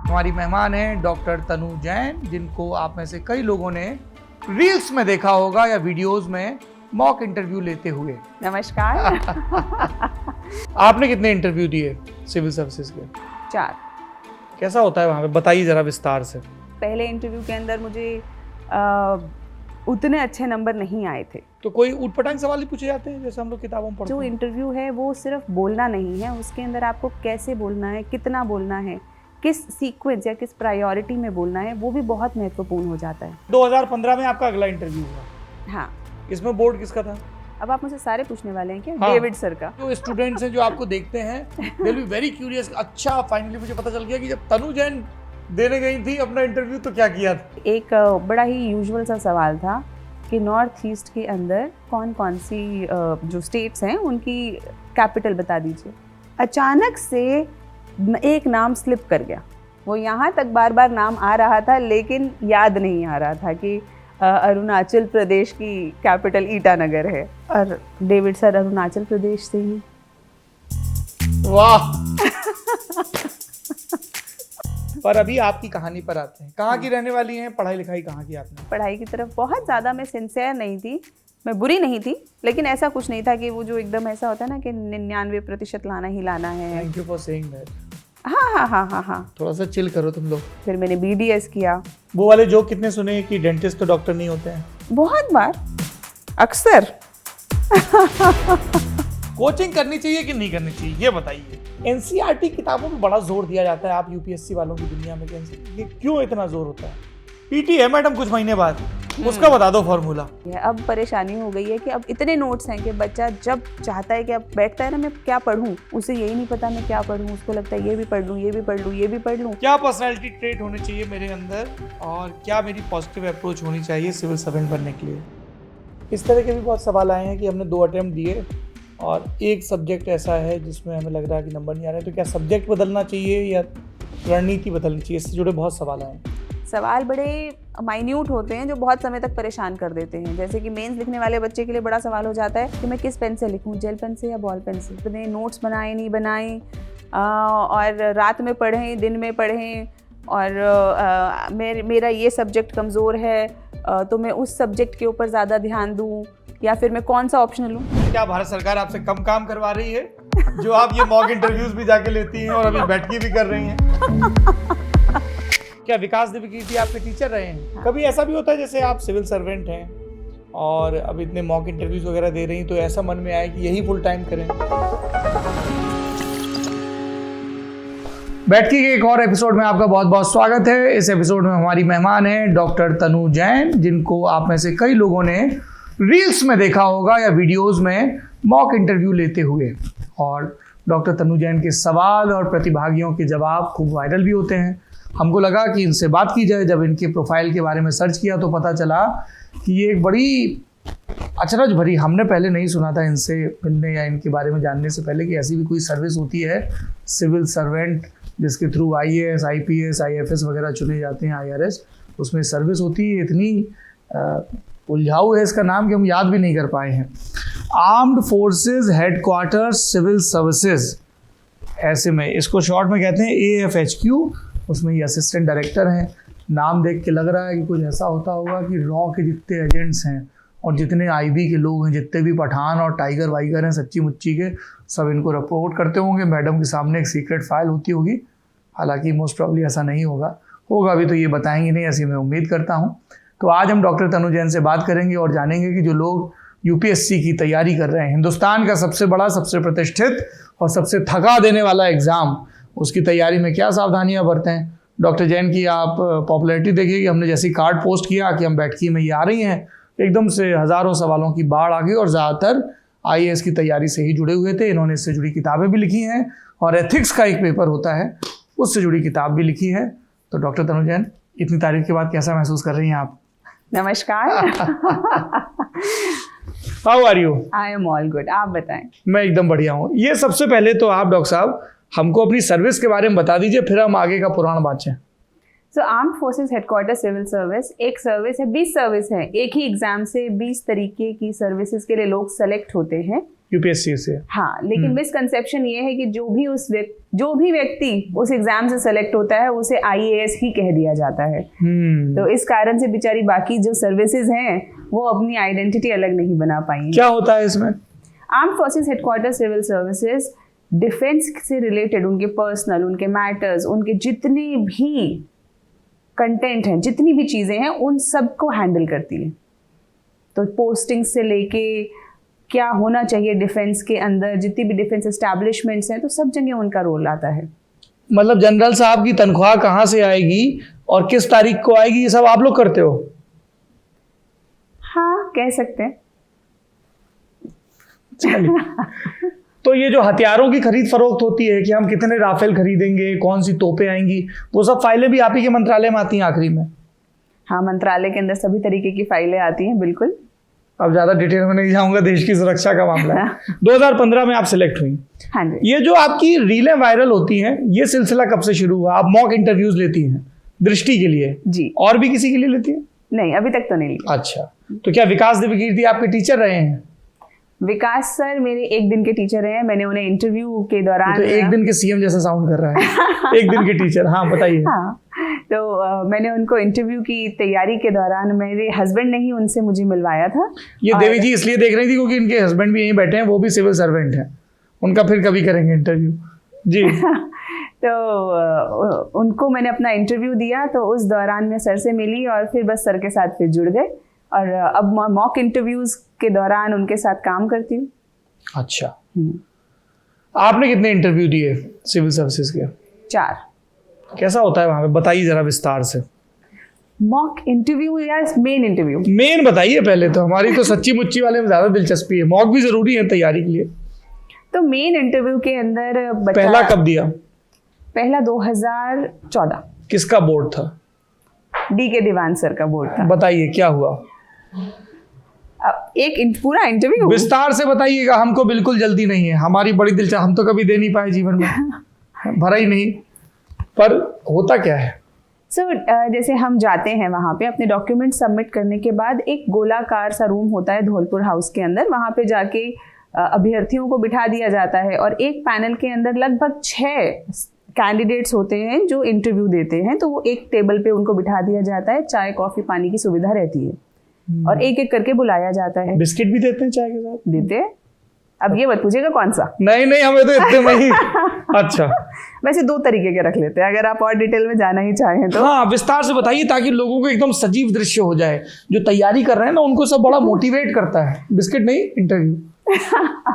हमारी मेहमान हैं डॉक्टर तनु जैन, जिनको आप में से कई लोगों ने रील्स में देखा होगा या वीडियोस में मॉक इंटरव्यू लेते हुए। नमस्कार। आपने कितने इंटरव्यू दिए सिविल सर्विसेज के? 4। कैसा होता है वहाँ पे, बताइए जरा विस्तार से। पहले इंटरव्यू के अंदर मुझे उतने अच्छे नंबर नहीं आए थे। तो कोई ऊटपटांग सवाल ही पूछे जाते हैं जैसे हम लोग किताबों में पढ़ते जो हैं? इंटरव्यू है वो सिर्फ बोलना नहीं है, उसके अंदर आपको कैसे बोलना है, कितना बोलना है, किस सीक्वेंस या किस प्रायोरिटी में बोलना है, वो भी बहुत महत्वपूर्ण हो जाता है। 2015 में आपका अगला इंटरव्यू हुआ। हाँ। इसमें बोर्ड किसका था? अब आप मुझे सारे पूछने वाले हैं क्या? हाँ। डेविड सर का। जो स्टूडेंट्स हैं जो आपको देखते हैं, they will be very curious. अच्छा, फाइनली मुझे पता चल गया कि जब तनु जैन देने गई थी अपना इंटरव्यू तो क्या किया था। एक बड़ा ही यूजुअल सा सवाल था कि नॉर्थ ईस्ट के अंदर कौन कौन सी जो स्टेट्स हैं उनकी कैपिटल बता दीजिए। अचानक से एक नाम स्लिप कर गया। वो यहाँ तक बार बार नाम आ रहा था लेकिन याद नहीं आ रहा था कि अरुणाचल प्रदेश की कैपिटल ईटानगर है, और डेविड सर अरुणाचल प्रदेश से ही। वाह। पर अभी आपकी कहानी पर आते हैं। कहाँ की रहने वाली हैं? पढ़ाई लिखाई कहाँ की आपने? पढ़ाई की तरफ बहुत ज़्यादा मैं सिंसियर नहीं थी, मैं बुरी नहीं थी, लेकिन ऐसा कुछ नहीं था कि वो जो एकदम ऐसा होता है ना कि 99% लाना ही लाना है। Thank you for saying that. हाँ। थोड़ा सा चिल करो तुम लोग। फिर मैंने BDS किया। वो वाले जोक कितने सुने कि डेंटिस्ट तो डॉक्टर नहीं होते हैं? बहुत बार, अक्सर। कोचिंग करनी चाहिए कि नहीं करनी चाहिए, ये बताइए। NCERT किताबों में बड़ा जोर दिया जाता है, आप UPSC वालों की दुनिया में ये क्यों इतना जोर होता है? PT है मैडम कुछ महीने बाद, उसका बता दो फॉर्मूला। अब परेशानी हो गई है कि अब इतने नोट्स हैं कि बच्चा जब चाहता है कि अब बैठता है ना, मैं क्या पढूं, उसे यही नहीं पता मैं क्या पढूं। उसको लगता है ये भी पढ़ लूं, ये भी पढ़ लूं, ये भी पढ़ लूं। क्या पर्सनैलिटी ट्रेट होने चाहिए मेरे अंदर और क्या मेरी पॉजिटिव अप्रोच होनी चाहिए सिविल सर्वेंट बनने के लिए? इस तरह के भी बहुत सवाल आए हैं कि हमने 2 अटेम्प्ट दिए और एक सब्जेक्ट ऐसा है जिसमें हमें लग रहा है कि नंबर नहीं आ रहे, तो क्या सब्जेक्ट बदलना चाहिए या रणनीति बदलनी चाहिए? इससे जुड़े बहुत सवाल आए हैं। सवाल बड़े माइन्यूट होते हैं जो बहुत समय तक परेशान कर देते हैं। जैसे कि मेंस लिखने वाले बच्चे के लिए बड़ा सवाल हो जाता है कि मैं किस पेन से लिखूं, जेल पेन से या बॉल पेन से। अपने नोट्स बनाए नहीं बनाए, और रात में पढ़ें, दिन में पढ़ें, और मेरा ये सब्जेक्ट कमज़ोर है तो मैं उस सब्जेक्ट के ऊपर ज़्यादा ध्यान दूँ, या फिर मैं कौन सा ऑप्शनल लूँ। क्या भारत सरकार आपसे कम काम करवा रही है जो आप ये मॉक इंटरव्यूज भी जाके लेती हैं और अभी बैठकी भी कर रही हैं? क्या विकास द्विवेदी आपके टीचर रहे हैं? हाँ। कभी ऐसा भी होता है जैसे आप सिविल सर्वेंट हैं और अब इतने मॉक इंटरव्यूज वगैरह दे रही हैं, तो ऐसा मन में आए कि यही फुल टाइम करें? बैठकी के एक और एपिसोड में आपका बहुत बहुत स्वागत है। इस एपिसोड में हमारी मेहमान हैं डॉक्टर तनु जैन, जिनको आप में से कई लोगों ने रील्स में देखा होगा या वीडियोस में मॉक इंटरव्यू लेते हुए। और डॉक्टर तनु जैन के सवाल और प्रतिभागियों के जवाब खूब वायरल भी होते हैं। हमको लगा कि इनसे बात की जाए। जब इनके प्रोफाइल के बारे में सर्च किया तो पता चला कि ये एक बड़ी अचरज भरी, हमने पहले नहीं सुना था इनसे मिलने या इनके बारे में जानने से पहले कि ऐसी भी कोई सर्विस होती है सिविल सर्वेंट, जिसके थ्रू IAS, IPS, IFS वगैरह चुने जाते हैं, IRS, उसमें सर्विस होती है। इतनी उलझाऊ है इसका नाम कि हम याद भी नहीं कर पाए हैं। Armed forces headquarters civil services, ऐसे में इसको शॉर्ट में कहते हैं AFHQ। उसमें ये असिस्टेंट डायरेक्टर हैं। नाम देख के लग रहा है कि कुछ ऐसा होता होगा कि रॉ के जितने एजेंट्स हैं और जितने IB के लोग हैं, जितने भी पठान और टाइगर वाइगर हैं सच्ची मुच्ची के, सब इनको रिपोर्ट करते होंगे। मैडम के सामने एक सीक्रेट फाइल होती होगी, हालांकि मोस्ट प्रॉब्ली ऐसा नहीं होगा भी तो ये बताएंगे नहीं, ऐसी मैं उम्मीद करता हूँ। तो आज हम डॉक्टर तनु जैन से बात करेंगे और जानेंगे कि जो लोग UPSC की तैयारी कर रहे हैं, हिंदुस्तान का सबसे बड़ा, सबसे प्रतिष्ठित और सबसे थका देने वाला एग्ज़ाम, उसकी तैयारी में क्या सावधानियां बरतें। डॉक्टर जैन की आप पॉपुलैरिटी देखिए कि हमने जैसी कार्ड पोस्ट किया कि हम बैठकी में ये आ रही हैं, एकदम से हज़ारों सवालों की बाढ़ आ गई और ज़्यादातर IAS की तैयारी से ही जुड़े हुए थे। इन्होंने इससे जुड़ी किताबें भी लिखी हैं और एथिक्स का एक पेपर होता है उससे जुड़ी किताब भी लिखी है। तो डॉक्टर तनु जैन, इतनी तारीफ के बाद कैसा महसूस कर रही हैं आप? नमस्कार। How are you? I am all good, आप बताएं। मैं एकदम बढ़िया हूँ। ये सबसे पहले तो आप डॉक्टर साहब हमको अपनी सर्विस के बारे में बता दीजिए, फिर हम आगे का पुराण बाँचें। So armed forces headquarter civil service एक सर्विस है, 20 सर्विस है। एक ही एग्जाम से 20 तरीके की सर्विसेज के लिए लोग सेलेक्ट होते हैं। यूपीएससी से। हाँ, लेकिन मिसकंसेप्शन ये है कि जो भी व्यक्ति उस एग्जाम से सेलेक्ट होता है उसे आईएएस ही कह दिया जाता है। तो इस कारण से बेचारी बाकी जो सर्विसेज हैं वो अपनी आइडेंटिटी अलग नहीं बना पाई। क्या होता है इसमें? Armed forces headquarter civil services defence से रिलेटेड उनके पर्सनल, उनके मैटर्स, उनके जितने भी कंटेंट हैं, जितनी भी चीज़ें हैं, उन सबको हैंडल करती है। तो पोस्टिंग से लेके क्या होना चाहिए डिफेंस के अंदर, जितनी भी डिफेंस एस्टैब्लिशमेंट्स हैं, तो सब जगह उनका रोल आता है। मतलब जनरल साहब की तनख्वाह कहाँ से आएगी और किस तारीख को आएगी, ये सब आप लोग करते हो? हाँ, कह सकते हैं। चलिए। तो ये जो हथियारों की खरीद फरोख्त होती है कि हम कितने राफेल खरीदेंगे, कौन सी तोपें आएंगी, वो सब फाइलें भी आप ही के मंत्रालय में आती हैं आखिरी में? हाँ, मंत्रालय के अंदर सभी तरीके की फाइलें आती हैं, बिल्कुल। अब ज़्यादा डिटेल में नहीं जाऊंगा, देश की सुरक्षा का मामला है। 2015 में आप सिलेक्ट हुई। हाँ जी। ये जो आपकी रीलें वायरल होती हैं, ये सिलसिला कब से शुरू हुआ? आप मॉक इंटरव्यूज लेती हैं दृष्टि के लिए जी। और भी किसी के लिए लेती हैं? नहीं, अभी तक तो नहीं ली। अच्छा, तो क्या विकास देवकीर्ति आपके टीचर रहे हैं? विकास सर मेरे एक दिन के टीचर हैं। मैंने उन्हें इंटरव्यू के दौरान, तो एक दिन के सीएम जैसा साउंड कर रहा है। एक दिन के टीचर, हाँ बताइए। हाँ, तो मैंने उनको इंटरव्यू की तैयारी के दौरान, मेरे हस्बैंड ने ही उनसे मुझे मिलवाया था। ये देवी जी इसलिए देख रही थी क्योंकि इनके हस्बैंड भी यहीं बैठे हैं, वो भी सिविल सर्वेंट हैं। उनका फिर कभी करेंगे इंटरव्यू जी। तो उनको मैंने अपना इंटरव्यू दिया, तो उस दौरान मैं सर से मिली और फिर बस सर के साथ फिर जुड़ गए और अब मॉक इंटरव्यूज के दौरान उनके साथ काम करती हूँ। अच्छा, आपने कितने इंटरव्यू दिए सिविल सर्विसेज के? 4। कैसा होता है वहाँ पे, बताइए जरा विस्तार से। मॉक इंटरव्यू या मेन इंटरव्यू? मेन बताइए पहले तो, हमारी तो सच्ची मुच्ची वाले में ज़्यादा दिलचस्पी है, मॉक भी ज़रूरी है तैयारी के लिए। तो मेन इंटरव्यू के अंदर पहला कब दिया? पहला 2014। किसका बोर्ड था? DK दीवान सर का बोर्ड था। बताइए क्या हुआ? अब एक पूरा इंटरव्यू विस्तार से बताइएगा, हमको बिल्कुल जल्दी नहीं है, हमारी बड़ी दिलचस्पी, हम तो कभी दे नहीं पाए जीवन में, भरा ही नहीं। पर होता क्या है? जैसे हम जाते हैं वहाँ पे अपने डॉक्यूमेंट सबमिट करने के बाद, एक गोलाकार सा रूम होता है धौलपुर हाउस के अंदर, वहाँ पे जाके अभ्यर्थियों को बिठा दिया जाता है और एक पैनल के अंदर लगभग 6 कैंडिडेट्स होते हैं जो इंटरव्यू देते हैं। तो वो एक टेबल पे उनको बिठा दिया जाता है, चाय कॉफ़ी पानी की सुविधा रहती है और एक एक करके बुलाया जाता है। बिस्किट भी देते हैं चाय के साथ? देते हैं। अब ये मत पूछिएगा कौन सा। नहीं हमें तो इतने में ही। अच्छा, वैसे 2 तरीके के रख लेते हैं, अगर आप और डिटेल में जाना ही चाहें तो। हाँ, विस्तार से बताइए ताकि लोगों को एकदम सजीव दृश्य हो जाए, जो तैयारी कर रहे हैं ना उनको सब बड़ा मोटिवेट करता है। बिस्किट नहीं, इंटरव्यू।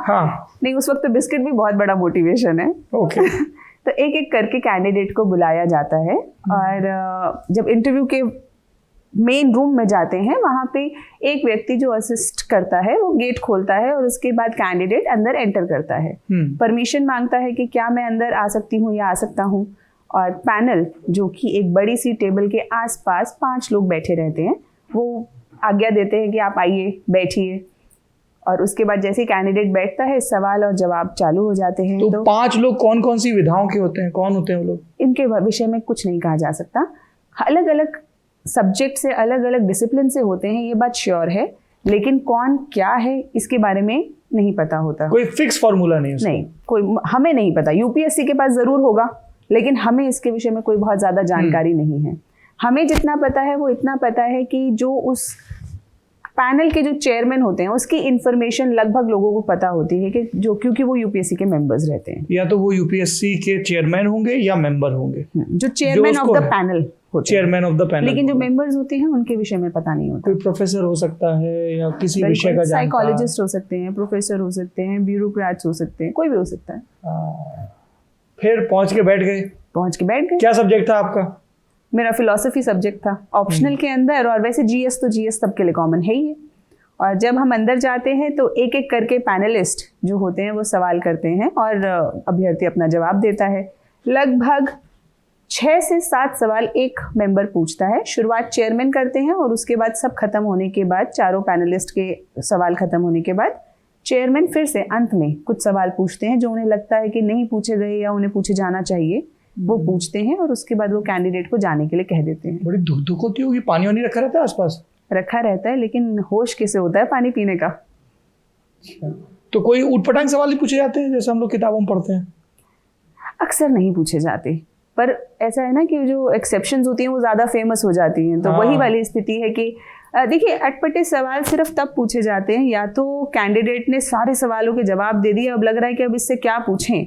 हाँ नहीं, उस वक्त तो बिस्किट भी बहुत बड़ा मोटिवेशन है। ओके। तो एक एक करके कैंडिडेट को बुलाया जाता है और जब इंटरव्यू के मेन रूम में जाते हैं, वहाँ पे एक व्यक्ति जो असिस्ट करता है वो गेट खोलता है और उसके बाद कैंडिडेट अंदर एंटर करता है। परमिशन मांगता है कि क्या मैं अंदर आ सकती हूँ या आ सकता हूँ। और पैनल, जो कि एक बड़ी सी टेबल के आसपास 5 लोग बैठे रहते हैं, वो आज्ञा देते हैं कि आप आइए, बैठिए। और उसके बाद जैसे कैंडिडेट बैठता है, सवाल और जवाब चालू हो जाते हैं। तो 5 लोग कौन कौन सी विधाओं के होते हैं, कौन होते हैं वो लोग? इनके विषय में कुछ नहीं कहा जा सकता। अलग अलग सब्जेक्ट से, अलग अलग डिसिप्लिन से होते हैं, ये बात श्योर है, लेकिन कौन क्या है इसके बारे में नहीं पता होता। कोई फिक्स फॉर्मूला नहीं उसका? नहीं, कोई हमें नहीं पता। यूपीएससी के पास ज़रूर होगा, लेकिन हमें इसके विषय में कोई बहुत ज़्यादा जानकारी नहीं है। हमें जितना पता है वो इतना पता है कि जो उस पैनल के जो चेयरमैन होते हैं उसकी इन्फॉर्मेशन लगभग लोगों को पता होती है कि जो, क्योंकि वो यूपीएससी के मेंबर्स रहते हैं। या तो वो यूपीएससी के चेयरमैन होंगे या मेंबर होंगे, जो चेयरमैन ऑफ द पैनल होते हैं। Chairman of the panel. लेकिन जो मेंबर्स होते हैं उनके विषय में पता नहीं होता। कोई प्रोफेसर हो सकता है या किसी विषय का जानकार, साइकोलॉजिस्ट हो सकते हैं, प्रोफेसर हो सकते हैं, ब्यूरोक्रेट्स हो सकते हैं, कोई भी हो सकता है। फिर पहुंच के बैठ गए? पहुंच के बैठ गए। क्या सब्जेक्ट था आपका? मेरा फिलॉसफी सब्जेक्ट था, ऑप्शनल के अंदर। और वैसे जीएस तो जीएस सबके लिए कॉमन है ही है। और जब हम अंदर जाते हैं तो एक एक करके पैनलिस्ट जो होते हैं वो सवाल करते हैं और अभ्यर्थी अपना जवाब देता है। लगभग 6 से 7 सवाल एक मेंबर पूछता है। शुरुआत चेयरमैन करते हैं और उसके बाद सब खत्म होने के बाद, चारों पैनलिस्ट के सवाल खत्म होने के बाद, चेयरमैन फिर से अंत में कुछ सवाल पूछते हैं जो उन्हें लगता है कि नहीं पूछे गए या उन्हें पूछे जाना चाहिए, वो पूछते हैं और उसके बाद वो कैंडिडेट को जाने के लिए कह देते हैं। बड़ी धुक धुक होती होगी, पानी वानी रखा रहता है आसपास? रखा रहता है, लेकिन होश कैसे होता है पानी पीने का? तो कोई ऊटपटांग सवाल ही पूछे जाते हैं जैसे हम लोग किताबों में पढ़ते हैं? अक्सर नहीं पूछे जाते, पर ऐसा है ना कि जो एक्सेप्शंस होती हैं वो ज़्यादा फेमस हो जाती हैं, तो हाँ। वही वाली स्थिति है कि देखिए अटपटे सवाल सिर्फ तब पूछे जाते हैं या तो कैंडिडेट ने सारे सवालों के जवाब दे दिए, अब लग रहा है कि अब इससे क्या पूछें,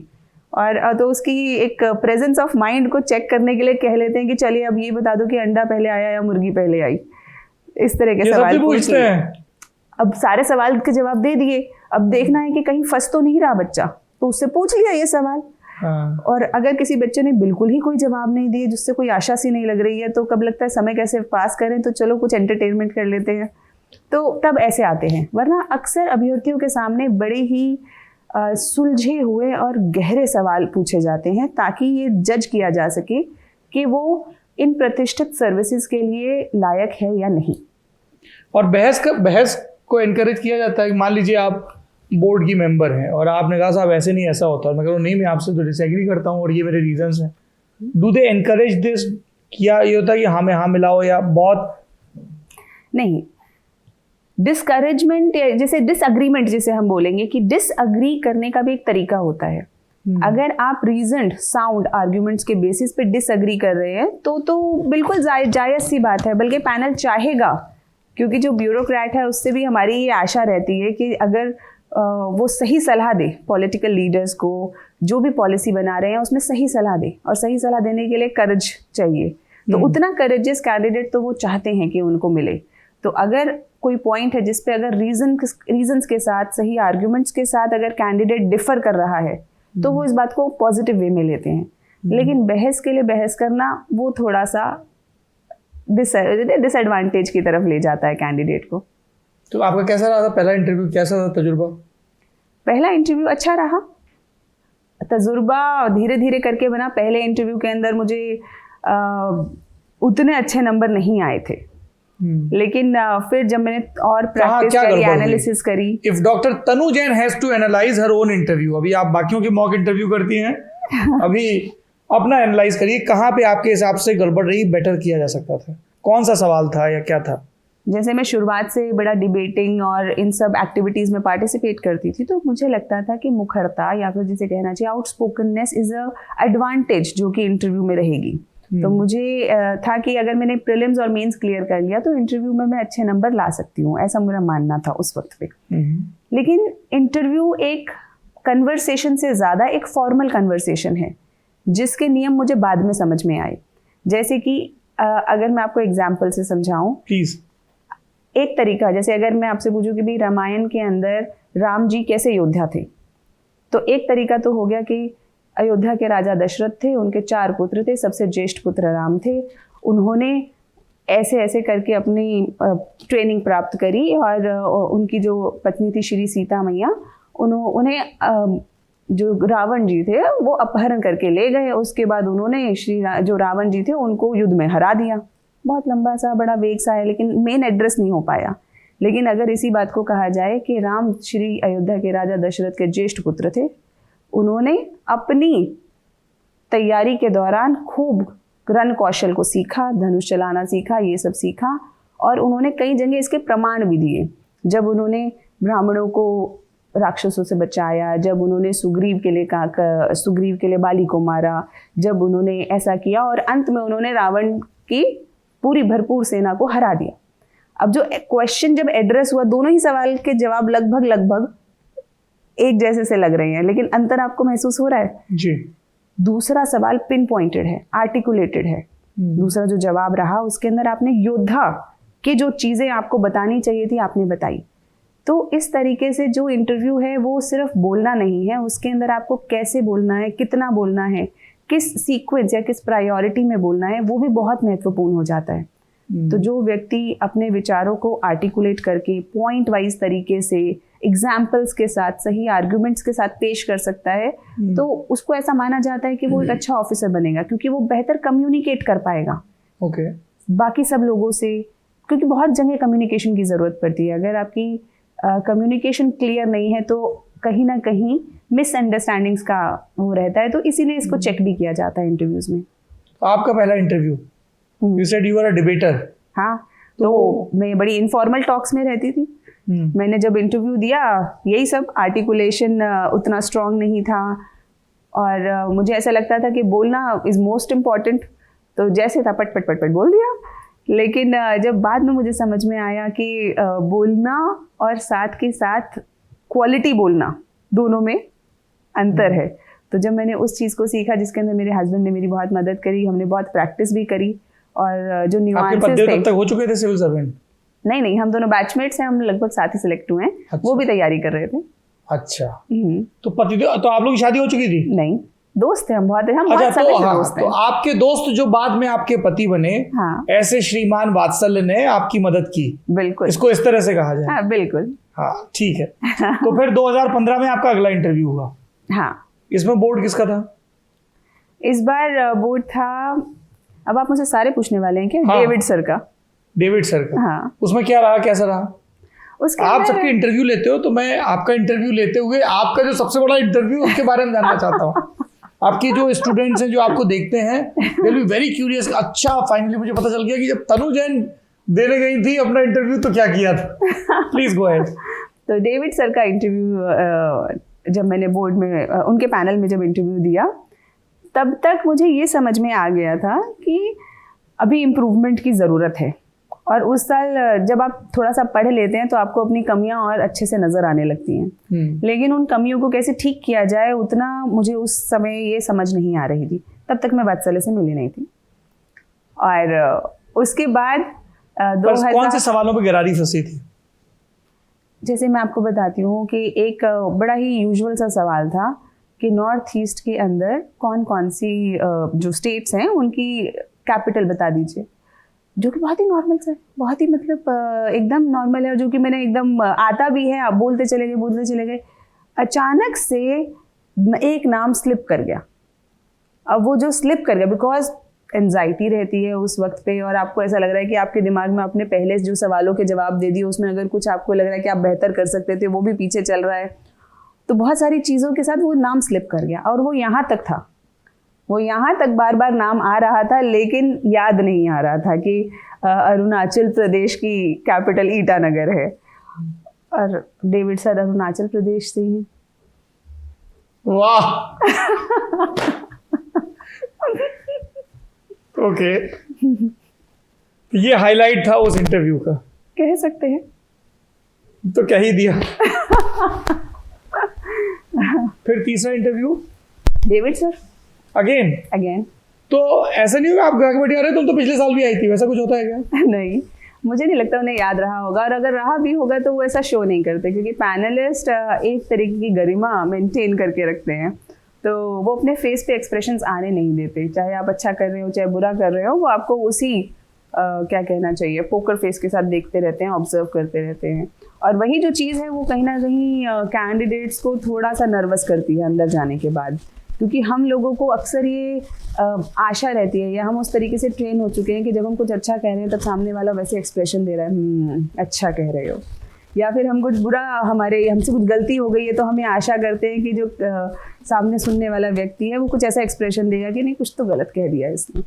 और तो उसकी एक प्रेजेंस ऑफ माइंड को चेक करने के लिए कह लेते हैं कि चलिए अब ये बता दो कि अंडा पहले आया या मुर्गी पहले आई, इस तरह के सवाल पूछते हैं। अब सारे सवाल के जवाब दे दिए, अब देखना है कि कहीं फंस तो नहीं रहा बच्चा, तो उससे पूछ लिया ये सवाल। हाँ। और अगर किसी बच्चे ने बिल्कुल ही कोई जवाब नहीं दिए, जिससे कोई आशा सी नहीं लग रही है, तो कब लगता है समय कैसे पास करें, तो चलो कुछ एंटरटेनमेंट कर लेते हैं, तो तब ऐसे आते हैं। वरना अक्सर अभ्यर्थियों के सामने बड़े ही सुलझे हुए और गहरे सवाल पूछे जाते हैं ताकि ये जज किया जा सके कि वो इन प्रतिष्ठित सर्विसेज के लिए लायक है या नहीं। और बहस को एनकरेज किया जाता है कि मान लीजिए आप बोर्ड की मेंबर हैं और आपने कहा साहब ऐसे नहीं ऐसा होता, और मैं कह रहा हूँ नहीं मैं आपसे तो डिसएग्री करता हूँ और ये मेरे रीजंस हैं, डू दे एनकरेज दिस? क्या ये होता है कि हाँ में हाँ मिलाओ, या बहुत नहीं, डिस्करेजमेंट जैसे डिसअग्रीमेंट जिसे हम बोलेंगे कि डिसअग्री करने का भी एक तरीका होता है। अगर आप रीजन्ड साउंड आर्ग्यूमेंट्स के बेसिस पे डिसअग्री कर रहे हैं तो बिल्कुल जायज़ सी बात है, बल्कि पैनल चाहेगा, क्योंकि जो ब्यूरोक्रेट है उससे भी हमारी ये आशा रहती है कि अगर वो सही सलाह दे पॉलिटिकल लीडर्स को, जो भी पॉलिसी बना रहे हैं उसमें सही सलाह दे, और सही सलाह देने के लिए करेज चाहिए, तो उतना करेजियस कैंडिडेट तो वो चाहते हैं कि उनको मिले। तो अगर कोई पॉइंट है जिस पे अगर रीजंस के साथ, सही आर्ग्यूमेंट्स के साथ अगर कैंडिडेट डिफर कर रहा है, तो वो इस बात को पॉजिटिव वे में लेते हैं। लेकिन बहस के लिए बहस करना वो थोड़ा सा डिसएडवांटेज की तरफ ले जाता है कैंडिडेट को। तो आपका कैसा रहा था पहला इंटरव्यू, कैसा था तजुर्बा? पहला इंटरव्यू अच्छा रहा, तजुर्बा धीरे धीरे करके बना। पहले इंटरव्यू के अंदर मुझे उतने अच्छे नंबर नहीं आए थे, लेकिन फिर जब मैंने और प्रैक्टिस करी, एनालिसिस करी। If doctor Tanu Jain has to analyse her own interview, अभी आप बाकियों के मॉक इंटरव्यू करती हैं, अभी अपना एनालाइज करिए, कहाँ पे आपके हिसाब से गड़बड़ रही, बेटर किया जा सकता था, कौन सा सवाल था या क्या था? जैसे मैं शुरुआत से बड़ा डिबेटिंग और इन सब एक्टिविटीज़ में पार्टिसिपेट करती थी, तो मुझे लगता था कि मुखरता या फिर जिसे कहना चाहिए आउटस्पोकननेस इज़ अ एडवांटेज जो कि इंटरव्यू में रहेगी। तो मुझे था कि अगर मैंने प्रीलिम्स और मेंस क्लियर कर लिया तो इंटरव्यू में मैं अच्छे नंबर ला सकती हूँ, ऐसा मेरा मानना था उस वक्त पे। लेकिन इंटरव्यू एक कन्वर्सेशन से ज़्यादा एक फॉर्मल कन्वर्सेशन है, जिसके नियम मुझे बाद में समझ में आए। जैसे कि अगर मैं आपको एग्जाम्पल से समझाऊँ, प्लीज़। एक तरीका, जैसे अगर मैं आपसे पूछूं कि भाई रामायण के अंदर राम जी कैसे योद्धा थे, तो एक तरीका तो हो गया कि अयोध्या के राजा दशरथ थे, उनके 4 पुत्र थे, सबसे ज्येष्ठ पुत्र राम थे, उन्होंने ऐसे ऐसे करके अपनी ट्रेनिंग प्राप्त करी, और उनकी जो पत्नी थी श्री सीता मैया, उन्हें जो रावण जी थे वो अपहरण करके ले गए। उसके बाद उन्होंने जो रावण जी थे उनको युद्ध में हरा दिया। बहुत लंबा सा बड़ा वेग सा है, लेकिन मेन एड्रेस नहीं हो पाया। लेकिन अगर इसी बात को कहा जाए कि राम श्री अयोध्या के राजा दशरथ के ज्येष्ठ पुत्र थे, उन्होंने अपनी तैयारी के दौरान खूब रण कौशल को सीखा, धनुष चलाना सीखा, ये सब सीखा, और उन्होंने कई जगह इसके प्रमाण भी दिए। जब उन्होंने ब्राह्मणों को राक्षसों से बचाया, जब उन्होंने सुग्रीव के लिए बाली को मारा, जब उन्होंने ऐसा किया, और अंत में उन्होंने रावण की पूरी भरपूर सेना को हरा दिया। अब जो क्वेश्चन जब एड्रेस हुआ, दोनों ही सवाल के जवाब लगभग एक जैसे से लग रहे हैं, लेकिन अंतर आपको महसूस हो रहा है जी। दूसरा सवाल पिन पॉइंटेड है, आर्टिकुलेटेड है। दूसरा जो जवाब रहा उसके अंदर आपने योद्धा की जो चीज़ें आपको बतानी चाहिए थी आपने बताई। तो इस तरीके से जो इंटरव्यू है वो सिर्फ बोलना नहीं है, उसके अंदर आपको कैसे बोलना है, कितना बोलना है, किस सीक्वेंस या किस प्रायोरिटी में बोलना है, वो भी बहुत महत्वपूर्ण हो जाता है। तो जो व्यक्ति अपने विचारों को आर्टिकुलेट करके पॉइंट वाइज तरीके से एग्जाम्पल्स के साथ, सही आर्ग्यूमेंट्स के साथ पेश कर सकता है, तो उसको ऐसा माना जाता है कि वो एक अच्छा ऑफिसर बनेगा, क्योंकि वो बेहतर कम्युनिकेट कर पाएगा ओके बाकी सब लोगों से। क्योंकि बहुत जगह कम्युनिकेशन की ज़रूरत पड़ती है। अगर आपकी कम्युनिकेशन क्लियर नहीं है तो कहीं ना कहीं मिसअंडरस्टैंडिंग्स का वो रहता है, तो इसीलिए इसको चेक भी किया जाता है इंटरव्यूज में। आपका पहला interview, you said you are a debater. हाँ, तो मैं बड़ी इनफॉर्मल टॉक्स में रहती थी, मैंने जब इंटरव्यू दिया यही सब, आर्टिकुलेशन उतना स्ट्रांग नहीं था और मुझे ऐसा लगता था कि बोलना इज़ मोस्ट इम्पॉर्टेंट, तो जैसे था पट पट पट पट बोल दिया। लेकिन जब बाद में मुझे समझ में आया कि बोलना और साथ के साथ क्वालिटी बोलना दोनों में अंतर है, तो जब मैंने उस चीज़ को सीखा जिसके अंदर मेरे हस्बैंड ने मेरी बहुत मदद करी, हमने बहुत प्रैक्टिस भी करी और जो न्यूआंसेस थे। तब तक हो चुके थे सिविल सर्वेंट? नहीं, हम दोनों बैचमेट्स हैं, हम लगभग साथ ही सिलेक्ट हुए हैं। अच्छा। वो भी तैयारी कर रहे थे। अच्छा। तो पति तो आप लोग की शादी हो चुकी थी? नहीं, दोस्त थे हम बहुत अच्छा, समय से दोस्त तो हैं। आपके दोस्त जो बाद में आपके पति बने, हाँ। ऐसे श्रीमान वात्सल्य ने आपकी मदद की, बिल्कुल, इसको इस तरह से कहा जाए? हाँ बिल्कुल। हाँ ठीक है। तो फिर 2015 में आपका अगला इंटरव्यू हुआ। हाँ, इसमें बोर्ड किसका था? इस बार बोर्ड था, अब आप मुझे सारे पूछने वाले हैं क्या? हाँ। डेविड सर का। डेविड सर का? हाँ। उसमें क्या रहा, कैसा रहा? उसके आप अंदर- सबके इंटरव्यू लेते हो, तो मैं आपका इंटरव्यू लेते हुए आपका जो सबसे बड़ा इंटरव्यू उसके बारे में जानना चाहता हूँ। आपकी जो स्टूडेंट्स हैं जो आपको देखते हैं, they will be very curious. अच्छा, फाइनली मुझे पता चल गया कि जब तनु जैन देने गई थी अपना इंटरव्यू तो क्या किया था। Please go ahead. तो डेविड सर का इंटरव्यू जब मैंने बोर्ड में उनके पैनल में जब इंटरव्यू दिया, तब तक मुझे ये समझ में आ गया था कि अभी इम्प्रूवमेंट की ज़रूरत है। और उस साल जब आप थोड़ा सा पढ़ लेते हैं तो आपको अपनी कमियां और अच्छे से नज़र आने लगती हैं। लेकिन उन कमियों को कैसे ठीक किया जाए उतना मुझे उस समय ये समझ नहीं आ रही थी। तब तक मैं वात्सल्य से मिली नहीं थी। और उसके बाद कौन से सवालों पे गरारी फंसी थी? जैसे मैं आपको बताती हूँ कि एक बड़ा ही यूजुअल सा सवाल था कि नॉर्थ ईस्ट के अंदर कौन कौन सी जो स्टेट्स हैं उनकी कैपिटल बता दीजिए, जो कि बहुत ही नॉर्मल सा है, बहुत ही मतलब एकदम नॉर्मल है, और जो कि मैंने एकदम आता भी है, आप बोलते चले गए। अचानक से एक नाम स्लिप कर गया। अब वो जो स्लिप कर गया, बिकॉज एंजाइटी रहती है उस वक्त पे और आपको ऐसा लग रहा है कि आपके दिमाग में आपने पहले जो सवालों के जवाब दे दिए, उसमें अगर कुछ आपको लग रहा है कि आप बेहतर कर सकते थे वो भी पीछे चल रहा है, तो बहुत सारी चीज़ों के साथ वो नाम स्लिप कर गया। और वो यहाँ तक था, वो यहाँ तक बार बार नाम आ रहा था, लेकिन याद नहीं आ रहा था कि अरुणाचल प्रदेश की कैपिटल ईटानगर है। और डेविड सर अरुणाचल प्रदेश से ही। वाह। ओके, ये हाईलाइट था उस इंटरव्यू का, कह सकते हैं। तो कह ही दिया। फिर तीसरा इंटरव्यू डेविड सर अगेन। तो ऐसा नहीं होगा आप घर बैठे आ रहे, तुम तो पिछले साल भी आई थी, वैसा कुछ होता है क्या? नहीं, मुझे नहीं लगता उन्हें याद रहा होगा, और अगर रहा भी होगा तो वो ऐसा शो नहीं करते, क्योंकि पैनलिस्ट एक तरीके की गरिमा मेंटेन करके रखते हैं, तो वो अपने फेस पे एक्सप्रेशंस आने नहीं देते। चाहे आप अच्छा कर रहे हो चाहे बुरा कर रहे हो, वो आपको उसी क्या कहना चाहिए, पोकर फेस के साथ देखते रहते हैं, ऑब्जर्व करते रहते हैं। और वही जो चीज़ है वो कहीं ना कहीं कैंडिडेट्स को थोड़ा सा नर्वस करती है अंदर जाने के बाद, क्योंकि हम लोगों को अक्सर ये आशा रहती है, या हम उस तरीके से ट्रेन हो चुके हैं कि जब हम कुछ अच्छा कह रहे हैं तब सामने वाला वैसे एक्सप्रेशन दे रहा है, अच्छा कह रहे हो। या फिर हम कुछ बुरा, हमसे कुछ गलती हो गई है तो हमें आशा करते हैं कि जो सामने सुनने वाला व्यक्ति है वो कुछ ऐसा एक्सप्रेशन देगा कि नहीं, कुछ तो गलत कह दिया इसने।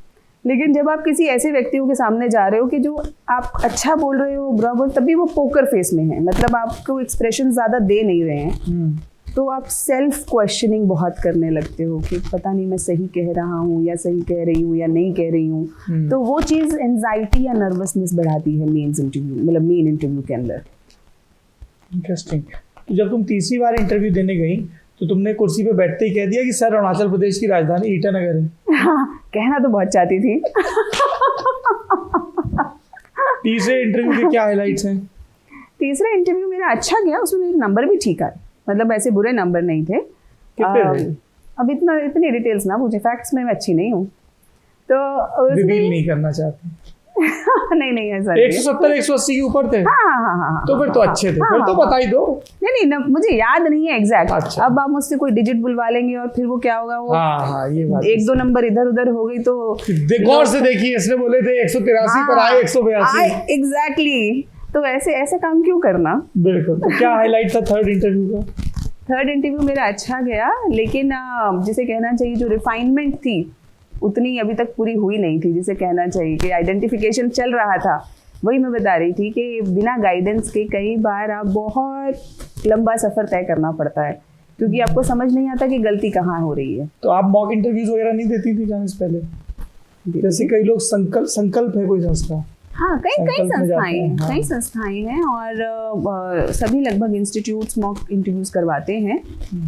लेकिन जब आप किसी ऐसे व्यक्तियों के सामने जा रहे हो कि जो आप अच्छा बोल रहे हो बुरा बोल, तभी वो पोकर फेस में है, मतलब आपको एक्सप्रेशन ज़्यादा दे नहीं रहे हैं, तो आप सेल्फ क्वेश्चनिंग बहुत करने लगते हो कि पता नहीं मैं सही कह रहा हूँ या सही कह रही हूँ या नहीं कह रही हूँ। तो वो चीज़ एंजाइटी या नर्वसनेस बढ़ाती है मेन इंटरव्यू के अंदर। इंटरेस्टिंग। तो जब तुम तीसरी बार इंटरव्यू देने गई तो तुमने कुर्सी पे बैठते ही कह दिया कि सर अरुणाचल प्रदेश की राजधानी ईटानगर है? हाँ, कहना तो बहुत चाहती थी। तीसरे इंटरव्यू के क्या हाइलाइट्स हैं? तीसरा इंटरव्यू मेरा अच्छा गया, उसमें मेरे नंबर भी ठीक आए, मतलब ऐसे बुरे नंबर नहीं थे। कितने थे? अब इतनी डिटेल्स ना पूछे, फैक्ट्स में मैं अच्छी नहीं हूँ, तो रिवील नहीं करना चाहते। नहीं ऐसा 170 180 के ऊपर थे? हाँ। तो फिर तो अच्छे थे, फिर तो बता ही दो। नहीं, मुझे याद नहीं है एग्जैक्ट। अच्छा। अब आप मुझसे कोई डिजिट बुलवा लेंगे और फिर वो क्या होगा, वो हाँ, ये बात 1-2 नंबर इधर उधर हो गई तो गौर से देखिए, इसने बोले थे 183 पर आए 182। एग्जैक्टली, तो ऐसे काम क्यों करना। बिल्कुल। तो क्या हाईलाइट था थर्ड इंटरव्यू का? थर्ड इंटरव्यू मेरा अच्छा गया, लेकिन जिसे कहना चाहिए जो रिफाइनमेंट थी उतनी अभी तक पूरी हुई नहीं थी, जिसे कहना चाहिए कि आइडेंटिफिकेशन चल रहा था, वही मैं बता रही थी कि बिना गाइडेंस के कई बार आप बहुत लंबा सफ़र तय करना पड़ता है, क्योंकि आपको समझ नहीं आता कि गलती कहाँ हो रही है। तो आप मॉक इंटरव्यूज वगैरह नहीं देती थी जाने से पहले? जैसे कई लोग संकल्प है कोई संस्था, हाँ, कई संस्थाएं हैं, हाँ। कई संस्थाएं हैं और सभी लगभग इंस्टीट्यूट्स मॉक इंटरव्यूज करवाते हैं,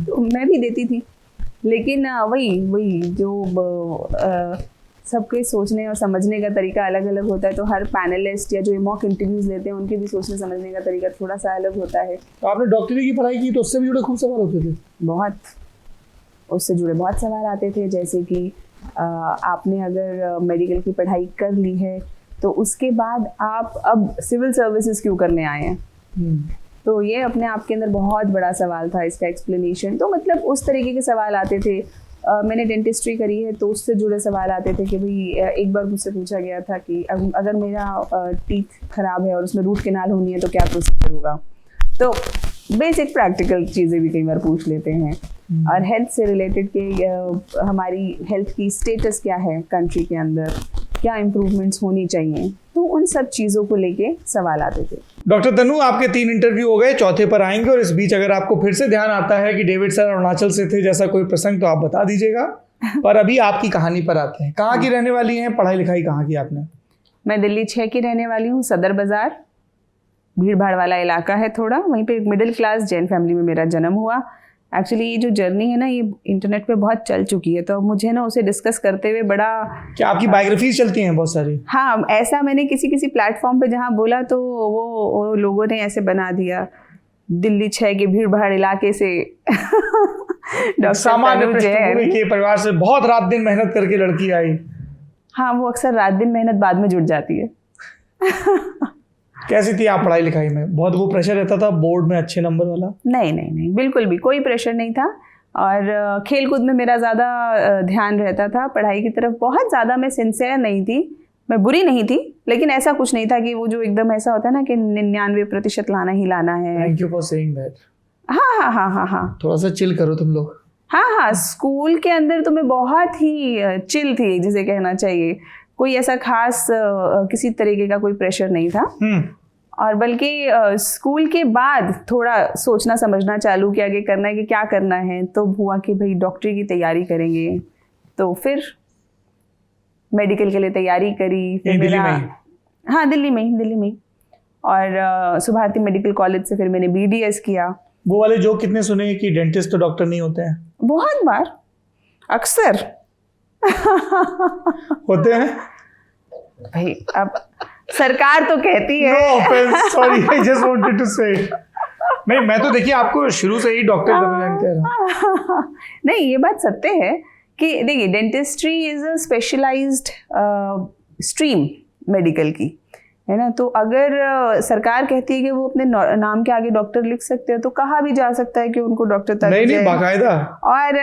तो मैं भी देती थी। लेकिन वही जो सबके सोचने और समझने का तरीका अलग अलग होता है, तो हर पैनलिस्ट या जो मॉक इंटरव्यूज लेते हैं उनके भी सोचने समझने का तरीका थोड़ा सा अलग होता है। तो आपने डॉक्टरी की पढ़ाई की तो उससे भी जुड़े खूब सवाल होते थे? बहुत, उससे जुड़े बहुत सवाल आते थे, जैसे कि आपने अगर मेडिकल की पढ़ाई कर ली है तो उसके बाद आप अब सिविल सर्विसेज क्यों करने आए हैं? तो ये अपने आप के अंदर बहुत बड़ा सवाल था, इसका एक्सप्लेनेशन। तो मतलब उस तरीके के सवाल आते थे। मैंने डेंटिस्ट्री करी है तो उससे जुड़े सवाल आते थे कि भाई एक बार मुझसे पूछा गया था कि अगर मेरा टीथ खराब है और उसमें रूट कैनाल होनी है तो क्या प्रोसीजर होगा। तो बेसिक प्रैक्टिकल चीज़ें भी कई बार पूछ लेते हैं। और हेल्थ से रिलेटेड के हमारी हेल्थ की स्टेटस क्या है कंट्री के अंदर, क्या इम्प्रूवमेंट्स होनी चाहिए, तो उन सब चीज़ों को लेके सवाल आते थे। डॉक्टर तनु, आपके 3 इंटरव्यू हो गए, चौथे पर आएंगे, और इस बीच अगर आपको फिर से ध्यान आता है कि डेविड सर अरुणाचल से थे जैसा कोई प्रसंग तो आप बता दीजिएगा। पर अभी आपकी कहानी पर आते हैं। कहाँ की रहने वाली हैं, पढ़ाई लिखाई कहाँ की आपने? मैं दिल्ली 6 की रहने वाली हूँ, सदर बाज़ार, भीड़ भाड़ वाला इलाका है थोड़ा। वहीं पे एक मिडिल क्लास जैन फैमिली में मेरा जन्म हुआ। एक्चुअली ये जो जर्नी है ना, ये इंटरनेट पे बहुत चल चुकी है, तो अब मुझे ना उसे डिस्कस करते हुए बड़ा, क्या आपकी बायोग्राफीज चलती हैं बहुत सारी? हाँ, ऐसा मैंने किसी प्लेटफॉर्म पे जहाँ बोला तो वो लोगों ने ऐसे बना दिया, दिल्ली 6 के भीड़ भाड़ इलाके से डॉक्टर सामान्य तनु जैन पृष्ठभूमि के परिवार से बहुत रात दिन मेहनत करके लड़की आई। हाँ, वो अक्सर रात दिन मेहनत बाद में जुट जाती है। कैसी थी आप पढ़ाई लिखाई में? बहुत वो प्रेशर रहता था बोर्ड में अच्छे नंबर वाला? नहीं, बिल्कुल भी कोई प्रेशर नहीं था। और खेल कूद में मेरा ज़्यादा ध्यान रहता था। पढ़ाई की तरफ बहुत ज़्यादा मैं सिंसियर नहीं थी। मैं बुरी नहीं थी, लेकिन ऐसा कुछ नहीं था कि वो जो एकदम ऐसा होता है ना कि 99% लाना ही लाना है। Thank you for saying that. हाँ, थोड़ा सा चिल करो तुम लोग। हाँ, स्कूल के अंदर तो मैं बहुत ही चिल थी, जिसे कहना चाहिए। कोई ऐसा खास किसी तरीके का कोई प्रेशर नहीं था। और बल्कि स्कूल के बाद थोड़ा सोचना समझना चालू किया कि करना है कि क्या करना है। तो हुआ कि भाई डॉक्टरी की तैयारी करेंगे, तो फिर मेडिकल के लिए तैयारी करी। फिर मेरा, हाँ, दिल्ली में ही। और सुभारती मेडिकल कॉलेज से फिर मैंने BDS किया। वो वाले जो कितने सुने कि डेंटिस्ट तो डॉक्टर नहीं होते हैं? बहुत बार, अक्सर होते हैं भाई। अब सरकार तो कहती है। No offense, sorry, I just wanted to say it. नहीं, मैं तो देखिए आपको शुरू से ही डॉक्टर तनु कह रहा हूँ। नहीं, ये बात सत्य है कि देखिए dentistry is a specialised stream medical की, है ना। तो अगर सरकार कहती है कि वो अपने नाम के आगे डॉक्टर लिख सकते हैं, तो कहा भी जा सकता है कि उनको डॉक्टर तक नहीं, बाकायदा। और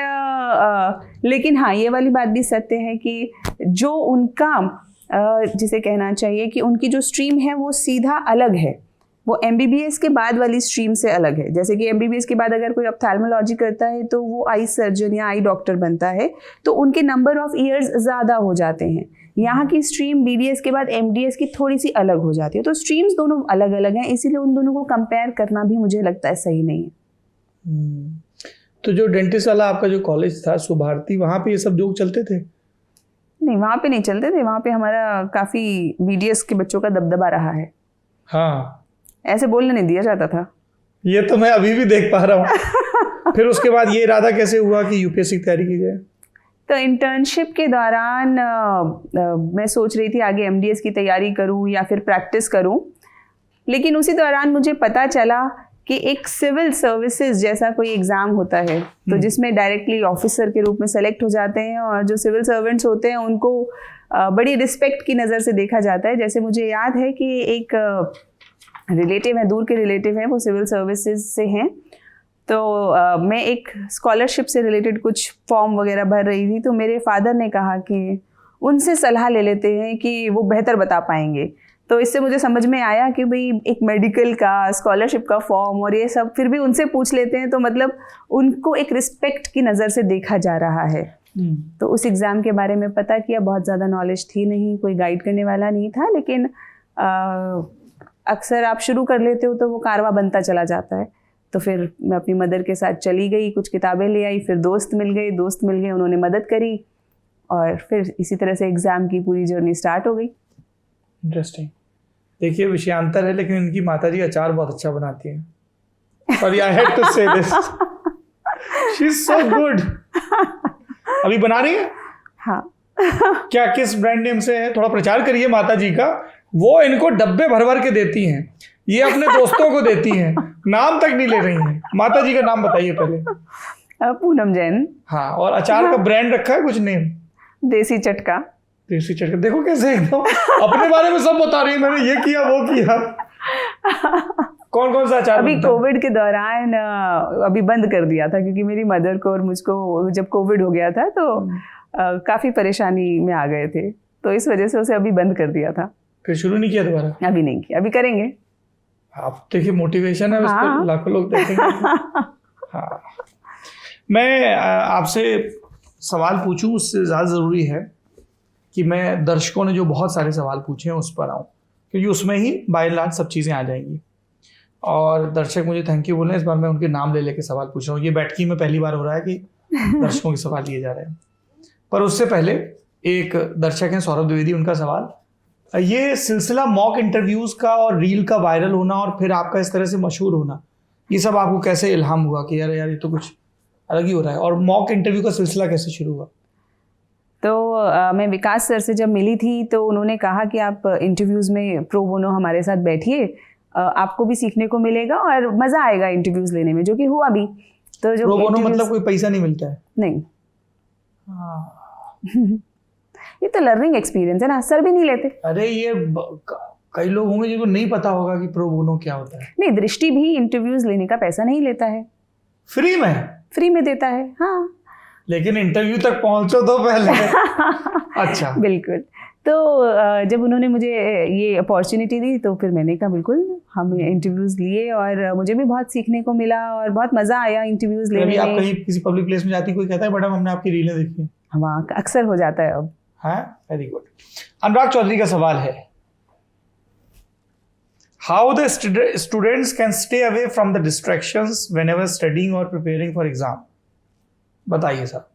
लेकिन हाँ, ये वाली बात भी सत्य है कि जो उनका जिसे कहना चाहिए कि उनकी जो स्ट्रीम है वो सीधा अलग है। वो MBBS के बाद वाली स्ट्रीम से अलग है। जैसे कि MBBS के बाद अगर कोई ऑप्थेल्मोलॉजी करता है तो वो आई सर्जन या आई डॉक्टर बनता है, तो उनके नंबर ऑफ ईयर्स ज़्यादा हो जाते हैं। यहाँ की स्ट्रीम BDS के बाद MDS की थोड़ी सी अलग हो जाती है। तो स्ट्रीम्स दोनों अलग अलग हैं, इसीलिए उन दोनों को कंपेयर करना भी मुझे लगता है सही नहीं है। तो जो डेंटिस्ट वाला आपका जो कॉलेज था सुभारती, वहाँ पे ये सब जोक चलते थे? नहीं, वहाँ पे नहीं चलते थे। वहाँ पे हमारा काफ़ी BDS के बच्चों का दबदबा रहा है। हाँ, ऐसे बोलने नहीं दिया जाता था। ये तो मैं अभी भी देख पा रहा हूँ। फिर उसके बाद ये इरादा कैसे हुआ कि UPSC की तैयारी की जाए? तो इंटर्नशिप के दौरान मैं सोच रही थी आगे MDS की तैयारी करूँ या फिर प्रैक्टिस करूँ। लेकिन उसी दौरान मुझे पता चला कि एक सिविल सर्विसेज जैसा कोई एग्ज़ाम होता है, तो जिसमें डायरेक्टली ऑफिसर के रूप में सेलेक्ट हो जाते हैं, और जो सिविल सर्वेंट्स होते हैं उनको बड़ी रिस्पेक्ट की नज़र से देखा जाता है। जैसे मुझे याद है कि एक रिलेटिव है, दूर के रिलेटिव हैं, वो सिविल सर्विसेज से हैं। तो मैं एक स्कॉलरशिप से रिलेटेड कुछ फॉर्म वगैरह भर रही थी, तो मेरे फादर ने कहा कि उनसे सलाह ले लेते हैं कि वो बेहतर बता पाएंगे। तो इससे मुझे समझ में आया कि भाई एक मेडिकल का स्कॉलरशिप का फॉर्म और ये सब फिर भी उनसे पूछ लेते हैं, तो मतलब उनको एक रिस्पेक्ट की नज़र से देखा जा रहा है। तो उस एग्ज़ाम के बारे में पता किया। बहुत ज़्यादा नॉलेज थी नहीं, कोई गाइड करने वाला नहीं था, लेकिन अक्सर आप शुरू कर लेते हो तो वो कारवा बनता चला जाता है। तो फिर मैं अपनी मदर के साथ चली गई, कुछ किताबें ले आई, फिर दोस्त मिल गए, उन्होंने मदद करी और फिर इसी तरह से एग्ज़ाम की पूरी जर्नी स्टार्ट हो गई। इंटरेस्टिंग। देखिए विषयांतर है, लेकिन इनकी माताजी अचार बहुत अच्छा बनाती हैं। सॉरी, आई हैड टू से this, she is so good. अभी बना रही है? हाँ। क्या, किस ब्रांड नेम से है? थोड़ा प्रचार करिए माताजी का। वो इनको डब्बे भर भर के देती हैं, ये अपने दोस्तों को देती हैं, नाम तक नहीं ले रही हैं। माताजी का नाम बताइए पहले। पूनम जैन। हाँ, और अचार का ब्रांड रखा है कुछ नेम? देसी चटका। देसी चटका। देखो कैसे एकदम अपने बारे में सब बता रही है, मैंने ये किया वो किया। कौन कौन सा अचार? अभी कोविड के दौरान अभी बंद कर दिया था, क्योंकि मेरी मदर को और मुझको जब कोविड हो गया था तो काफ़ी परेशानी में आ गए थे, तो इस वजह से उसे अभी बंद कर दिया था। फिर शुरू नहीं किया दोबारा? अभी नहीं किया, अभी करेंगे। आप देखिए मोटिवेशन है, हाँ। उसको लाखों लोग देखेंगे। हाँ, मैं आपसे सवाल पूछूं उससे ज़्यादा ज़रूरी है कि मैं दर्शकों ने जो बहुत सारे सवाल पूछे हैं उस पर आऊँ, क्योंकि उसमें ही बाय एंड लार्ज सब चीज़ें आ जाएंगी। और दर्शक मुझे थैंक यू बोले, इस बार मैं उनके नाम ले लेके सवाल पूछ रहा हूँ। ये बैठकी में पहली बार हो रहा है कि दर्शकों के सवाल लिए जा रहे हैं। पर उससे पहले एक दर्शक हैं सौरभ द्विवेदी, उनका सवाल, ये सिलसिला मॉक इंटरव्यूज़ का और रील का वायरल होना और फिर आपका इस तरह से मशहूर होना, ये सब आपको कैसे इल्हाम हुआ कि यार ये तो कुछ अलग ही हो रहा है? और मॉक इंटरव्यू का सिलसिला कैसे शुरू हुआ? तो मैं विकास सर से जब मिली थी तो उन्होंने कहा कि आप इंटरव्यूज़ में प्रो बोनो हमारे साथ बैठिए, आपको भी सीखने को मिलेगा और मज़ा आएगा इंटरव्यूज़ लेने में, जो कि हुआ भी। तो जो प्रो बोनो मतलब कोई पैसा नहीं मिलता है? नहीं। हाँ। ये तो लर्निंग एक्सपीरियंस है ना, सर भी नहीं लेते। अरे ये कई लोग होंगे जिनको नहीं पता होगा कि प्रो बोनो क्या होता है। नहीं, दृष्टि भी इंटरव्यूज़ लेने का पैसा नहीं लेता है, फ्री में? फ्री में देता है, हाँ। लेकिन इंटरव्यू तक पहुंचो तो पहले। अच्छा। बिल्कुल। तो जब उन्होंने मुझे ये अपॉर्चुनिटी दी तो फिर मैंने कहा बिल्कुल, हम इंटरव्यूज़ लिए और मुझे भी बहुत सीखने को मिला और बहुत मज़ा आया इंटरव्यूज़ लेने में। आप कहीं किसी पब्लिक प्लेस में जाती, कोई कहता है मैडम हमने आपकी रीलें देखी हैं? वहाँ अक्सर हो जाता है अब। हाँ, वेरी गुड। अनुराग चौधरी का सवाल है, how the students can stay away from the distractions whenever studying और प्रिपेयरिंग फॉर एग्जाम? बताइए साहब।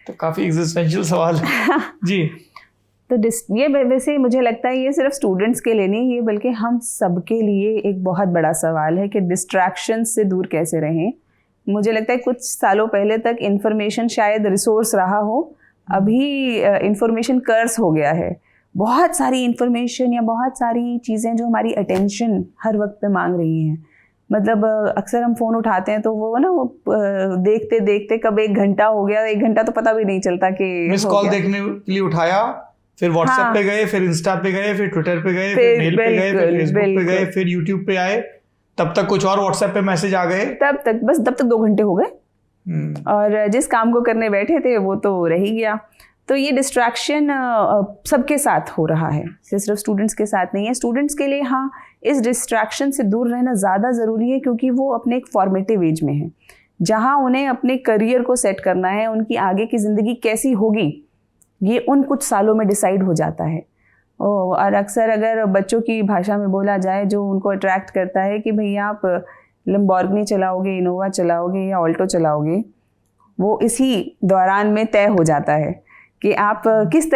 तो काफ़ी एग्जिस्टेंशियल सवाल है। जी। तो ये वैसे मुझे लगता है ये सिर्फ स्टूडेंट्स के लिए नहीं, ये बल्कि हम सबके लिए एक बहुत बड़ा सवाल है कि डिस्ट्रैक्शन से दूर कैसे रहें। मुझे लगता है कुछ सालों पहले तक इंफॉर्मेशन शायद रिसोर्स रहा हो, अभी इंफॉर्मेशन कर्स हो गया है। बहुत सारी इंफॉर्मेशन या बहुत सारी चीज़ें जो हमारी अटेंशन हर वक्त पे मांग रही हैं। मतलब अक्सर हम फ़ोन उठाते हैं तो वो ना वो देखते देखते कब 1 घंटा हो गया, 1 घंटा तो पता भी नहीं चलता कि मिस कॉल देखने के लिए उठाया, फिर व्हाट्सएप हाँ। पे गए, फिर इंस्टा पे गए, फिर ट्विटर पे गए, फिर मेल पे गए, फिर फेसबुक पे गए, फिर यूट्यूब पे आए, तब तक कुछ और व्हाट्सएप पे मैसेज आ गए, तब तक 2 घंटे हो गए और जिस काम को करने बैठे थे वो तो रह ही गया। तो ये डिस्ट्रैक्शन सबके साथ हो रहा है, सिर्फ स्टूडेंट्स के साथ नहीं है। स्टूडेंट्स के लिए हाँ, इस डिस्ट्रैक्शन से दूर रहना ज़्यादा ज़रूरी है, क्योंकि वो अपने एक फॉर्मेटिव एज में हैं, जहाँ उन्हें अपने करियर को सेट करना है। उनकी आगे की ज़िंदगी कैसी होगी ये उन कुछ सालों में डिसाइड हो जाता है। और अक्सर अगर बच्चों की भाषा में बोला जाए, जो उनको अट्रैक्ट करता है कि भैया आप लैम्बोर्गिनी चलाओगे, इनोवा चलाओगे या ऑल्टो चलाओगे, वो इसी दौरान में तय हो जाता है कि आप किस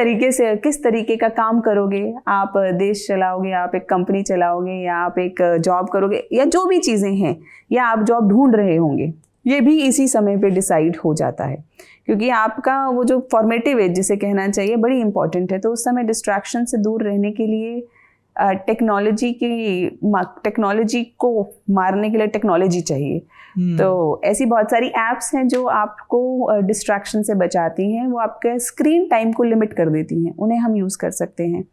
तरीके का काम करोगे। आप देश चलाओगे, आप एक कंपनी चलाओगे, या आप एक जॉब करोगे, या जो भी चीज़ें हैं, या आप जॉब ढूंढ रहे होंगे, ये भी इसी समय पे डिसाइड हो जाता है। क्योंकि आपका वो जो फॉर्मेटिव एज जिसे कहना चाहिए बड़ी इंपॉर्टेंट है। तो उस समय डिस्ट्रैक्शन से दूर रहने के लिए टेक्नोलॉजी को मारने के लिए टेक्नोलॉजी चाहिए। तो ऐसी बहुत सारी ऐप्स हैं जो आपको डिस्ट्रैक्शन से बचाती हैं, वो आपके स्क्रीन टाइम को लिमिट कर देती हैं, उन्हें हम यूज़ कर सकते हैं।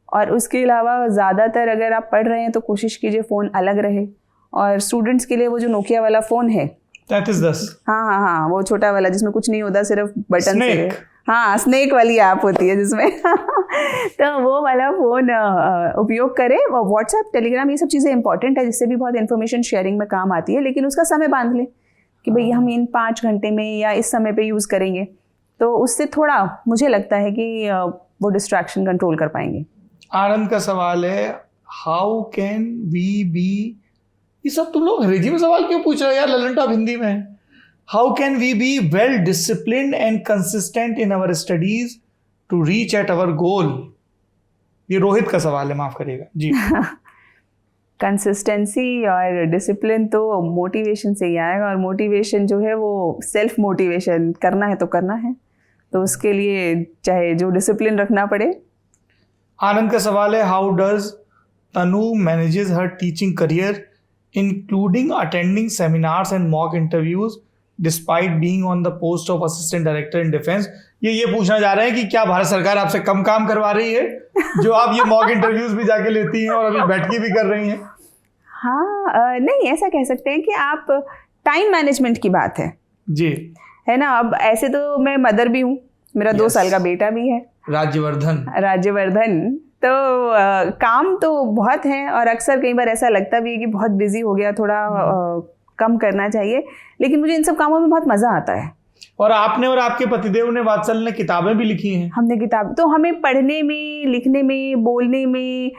और उसके अलावा ज़्यादातर अगर आप पढ़ रहे हैं तो कोशिश कीजिए फ़ोन अलग रहे। और स्टूडेंट्स के लिए वो जो नोकिया वाला फ़ोन है, 3310, हाँ, वो छोटा वाला जिसमें कुछ नहीं होता, सिर्फ बटन से, हाँ, स्नेक वाली ऐप होती है जिसमें तो वो वाला फ़ोन उपयोग करें। व्हाट्सएप, टेलीग्राम, ये सब चीज़ें इंपॉर्टेंट है, जिससे भी बहुत इन्फॉर्मेशन शेयरिंग में काम आती है, लेकिन उसका समय बांध लें कि भाई हम इन 5 घंटे में या इस समय पे यूज़ करेंगे। तो उससे थोड़ा मुझे लगता है कि वो डिस्ट्रैक्शन कंट्रोल कर पाएंगे। आनंद का सवाल है, हाउ कैन वी बी, ये सब तुम लोग अंग्रेजी में सवाल क्यों पूछ रहे हो यार, ललन टॉप हिंदी में है। How can we be well disciplined and consistent in our studies to reach at our goal. ये रोहित का सवाल है, माफ करिएगा जी। कंसिस्टेंसी और डिसिप्लिन तो मोटिवेशन से ही आएगा, और मोटिवेशन जो है वो सेल्फ मोटिवेशन, करना है तो करना है, तो उसके लिए चाहे जो डिसिप्लिन रखना पड़े। आनंद का सवाल है, how does Tanu manages her teaching career including attending seminars and mock interviews despite being on the post of assistant director in defence. ये पूछना चाह रहे हैं कि क्या भारत सरकार आपसे कम काम करवा रही है जो आप ये मॉक इंटरव्यूज भी जाके लेती हैं और अभी बैठकी भी कर रही हैं? हाँ, नहीं ऐसा कह सकते हैं कि आप टाइम मैनेजमेंट की बात है जी, है ना। अब ऐसे तो मैं मदर भी हूँ, मेरा 2 साल का बेटा भी है, राज्यवर्धन। तो काम तो बहुत है, और अक्सर कई बार ऐसा लगता भी है कि बहुत बिजी हो गया, थोड़ा कम करना चाहिए, लेकिन मुझे इन सब कामों में बहुत मज़ा आता है। और आपने और आपके पतिदेव ने, वात्सल ने किताबें भी लिखी हैं। हमने किताब, तो हमें पढ़ने में, लिखने में, बोलने में,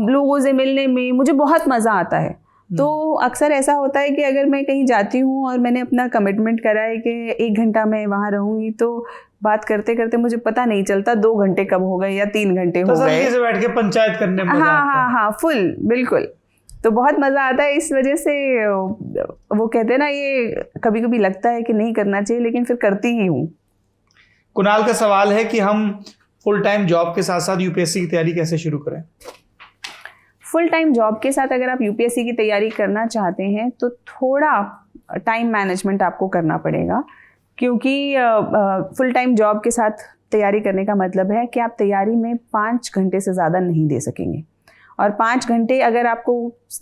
लोगों से मिलने में मुझे बहुत मज़ा आता है। तो अक्सर ऐसा होता है कि अगर मैं कहीं जाती हूँ और मैंने अपना कमिटमेंट करा है कि 1 घंटा मैं वहाँ रहूँगी, तो बात करते करते मुझे पता नहीं चलता 2 घंटे कब हो गए या 3 घंटे हो गए। से बैठ के पंचायत करने में हाँ, फुल, बिल्कुल। तो बहुत मज़ा आता है, इस वजह से वो कहते हैं ना, ये कभी कभी लगता है कि नहीं करना चाहिए, लेकिन फिर करती ही हूँ। कुणाल का सवाल है कि हम फुल टाइम जॉब के साथ साथ यूपीएससी की तैयारी कैसे शुरू करें? फुल टाइम जॉब के साथ अगर आप यूपीएससी की तैयारी करना चाहते हैं तो थोड़ा टाइम मैनेजमेंट आपको करना पड़ेगा, क्योंकि फुल टाइम जॉब के साथ तैयारी करने का मतलब है कि आप तैयारी में 5 घंटे से ज़्यादा नहीं दे सकेंगे, और 5 घंटे अगर आपको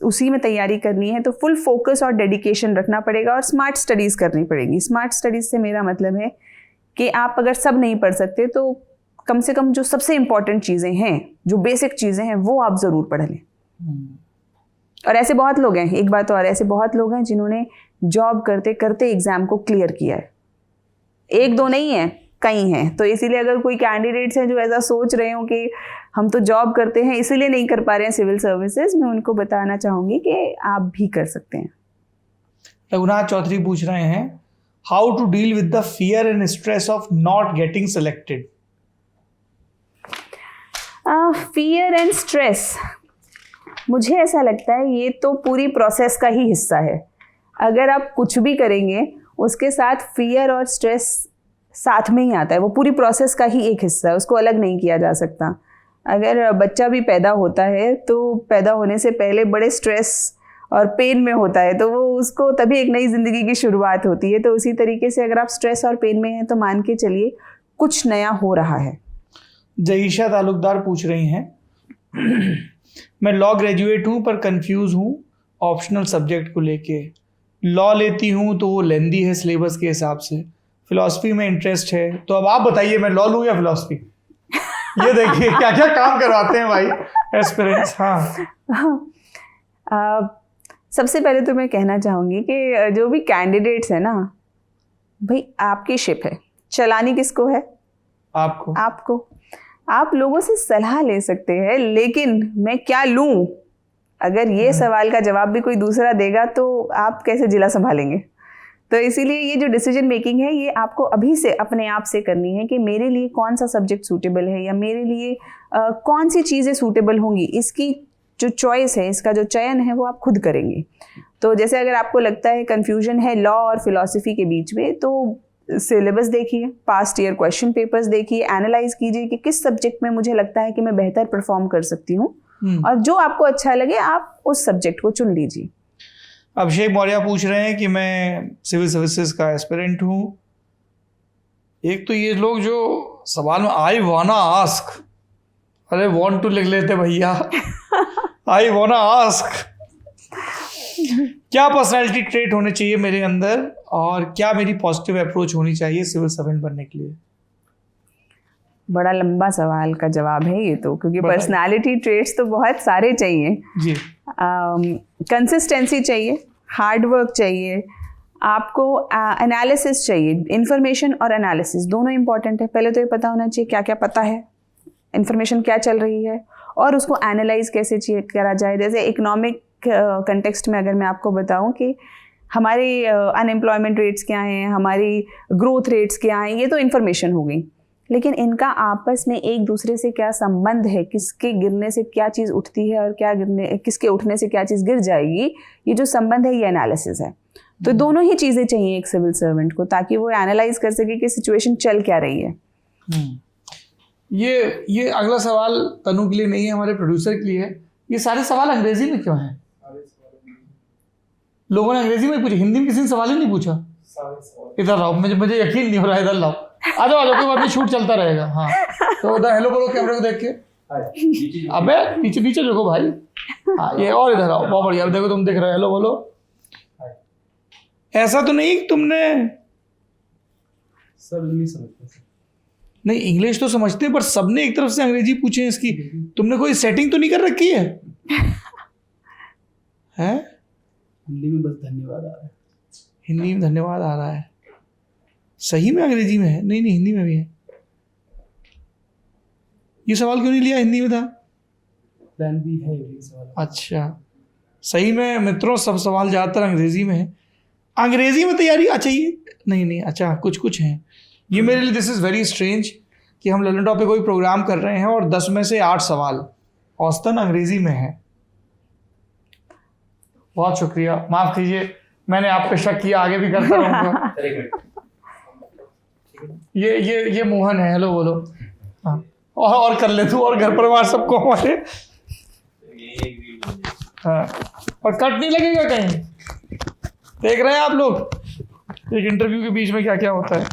उसी में तैयारी करनी है तो फुल फोकस और डेडिकेशन रखना पड़ेगा, और स्मार्ट स्टडीज़ करनी पड़ेगी। स्मार्ट स्टडीज़ से मेरा मतलब है कि आप अगर सब नहीं पढ़ सकते तो कम से कम जो सबसे इम्पॉर्टेंट चीज़ें हैं, जो बेसिक चीज़ें हैं, वो आप ज़रूर पढ़ लें। और ऐसे बहुत लोग हैं, एक बात और, ऐसे बहुत लोग हैं जिन्होंने जॉब करते करते एग्ज़ाम को क्लियर किया है। 1-2 नहीं है, कई हैं। तो इसीलिए अगर कोई कैंडिडेट्स हैं जो ऐसा सोच रहे हो कि हम तो जॉब करते हैं इसीलिए नहीं कर पा रहे हैं सिविल सर्विसेज, मैं उनको बताना चाहूँगी कि आप भी कर सकते हैं। रघुनाथ चौधरी पूछ रहे हैं, how to deal with the fear and stress of not getting selected. Fear and stress, मुझे ऐसा लगता है ये तो पूरी प्रोसेस का ही हिस्सा है। अगर आप कुछ भी करेंगे उसके साथ फियर और स्ट्रेस साथ में ही आता है, वो पूरी प्रोसेस का ही एक हिस्सा है, उसको अलग नहीं किया जा सकता। अगर बच्चा भी पैदा होता है तो पैदा होने से पहले बड़े स्ट्रेस और पेन में होता है, तो वो उसको तभी एक नई ज़िंदगी की शुरुआत होती है। तो उसी तरीके से अगर आप स्ट्रेस और पेन में हैं तो मान के चलिए कुछ नया हो रहा है। जयीशा तालुकदार पूछ रही हैं, मैं लॉ ग्रेजुएट हूँ पर कंफ्यूज हूँ ऑप्शनल सब्जेक्ट को लेके। लॉ लेती हूँ तो वो लेंदी है सिलेबस के हिसाब से, फिलॉसफी में इंटरेस्ट है, तो अब आप बताइए मैं लॉ लूँ या फिलॉसफी? ये देखिए क्या क्या काम करवाते हैं भाई एस्पिरेंट्स। सबसे पहले तो मैं कहना चाहूँगी कि जो भी कैंडिडेट्स है ना भाई, आपकी शिप है, चलानी किसको है? आपको। आप लोगों से सलाह ले सकते हैं, लेकिन मैं क्या लूँ, अगर ये सवाल का जवाब भी कोई दूसरा देगा तो आप कैसे जिला संभालेंगे? तो इसीलिए ये जो डिसीजन मेकिंग है ये आपको अभी से अपने आप से करनी है कि मेरे लिए कौन सा सब्जेक्ट सूटेबल है या मेरे लिए कौन सी चीज़ें सूटेबल होंगी। इसकी जो चॉइस है, इसका जो चयन है वो आप खुद करेंगे। तो जैसे अगर आपको लगता है कन्फ्यूजन है लॉ और फिलॉसफी के बीच में, तो सिलेबस देखिए, पास्ट ईयर क्वेश्चन पेपर्स देखिए, एनालाइज कीजिए कि किस सब्जेक्ट में मुझे लगता है कि मैं बेहतर परफॉर्म कर सकती हूँ, और जो आपको अच्छा लगे आप उस सब्जेक्ट को चुन लीजिए। अभिषेक मौर्य पूछ रहे हैं कि मैं सिविल सर्विसेज का एस्पिरेंट हूँ। एक तो ये लोग जो सवाल में आई वाना आस्क, अरे वांट टू लिख लेते भैया, आई वाना आस्क, क्या पर्सनालिटी ट्रेट होने चाहिए मेरे अंदर और क्या मेरी पॉजिटिव अप्रोच होनी चाहिए सिविल सर्वेंट बनने के लिए? बड़ा लंबा सवाल का जवाब है ये तो, क्योंकि पर्सनालिटी ट्रेट्स तो बहुत सारे चाहिए जी। कंसिस्टेंसी चाहिए, हार्ड वर्क चाहिए, आपको एनालिसिस चाहिए। इन्फॉर्मेशन और एनालिसिस दोनों इंपॉर्टेंट है। पहले तो ये पता होना चाहिए क्या क्या पता है, इन्फॉर्मेशन क्या चल रही है, और उसको एनालाइज कैसे करा जाए। जैसे इकोनॉमिक कंटेक्स्ट में अगर मैं आपको बताऊं कि हमारे अनएम्प्लॉयमेंट रेट्स क्या हैं, हमारी ग्रोथ रेट्स क्या हैं, ये तो इन्फॉर्मेशन हो गई, लेकिन इनका आपस में एक दूसरे से क्या संबंध है, किसके गिरने से क्या चीज़ उठती है और किसके उठने से क्या चीज़ गिर जाएगी, ये जो संबंध है ये एनालिसिस है। तो दोनों ही चीज़ें चाहिए एक सिविल सर्वेंट को, ताकि वो एनालाइज कर सके कि सिचुएशन चल क्या रही है। ये अगला सवाल तनु के लिए नहीं है, हमारे प्रोड्यूसर के लिए है। ये सारे सवाल अंग्रेजी में क्यों हैं? लोगों ने अंग्रेजी में पूछे, हिंदी में किसी ने सवाल ही नहीं पूछा। इधर आओ, मुझे यकीन नहीं हो रहा है, इधर लाओ, आ जाओ कोई बात नहीं, शूट चलता रहेगा। हाँ तो उधर हेलो बोलो कैमरे को देख के। अबे नीचे नीचे देखो भाई। हाँ ये और इधर आओ, बहुत बढ़िया, देखो तुम देख रहे हो, हेलो बोलो। ऐसा तो नहीं तुमने सब इंग्लिश समझते? नहीं इंग्लिश तो समझते हैं, पर सबने एक तरफ से अंग्रेजी पूछे हैं इसकी। तुमने कोई सेटिंग तो नहीं कर रखी है? हैं? हिंदी में बस धन्यवाद आ रहा है। हिंदी में धन्यवाद आ रहा है, सही में अंग्रेजी में है? नहीं हिंदी में भी है। ये सवाल क्यों नहीं लिया, हिंदी में था? प्लान बी है ये सवाल। अच्छा सही में मित्रों, सब सवाल ज़्यादातर अंग्रेजी में है। अंग्रेजी में तैयारी, अच्छा ये नहीं अच्छा कुछ हैं। ये मेरे लिए दिस इज़ वेरी स्ट्रेंज कि हम ललन टॉप पे कोई प्रोग्राम कर रहे हैं और 10 में से 8 सवाल औसतन अंग्रेजी में है। बहुत शुक्रिया, माफ़ कीजिए, मैंने आप पे शक किया, आगे भी करता रहूँगा। ये मोहन है, हेलो बोलो। हाँ और कर ले तू, और घर परिवार सबको हमारे। हाँ और कट नहीं लगेगा कहीं? देख रहे हैं आप लोग एक इंटरव्यू के बीच में क्या क्या होता है।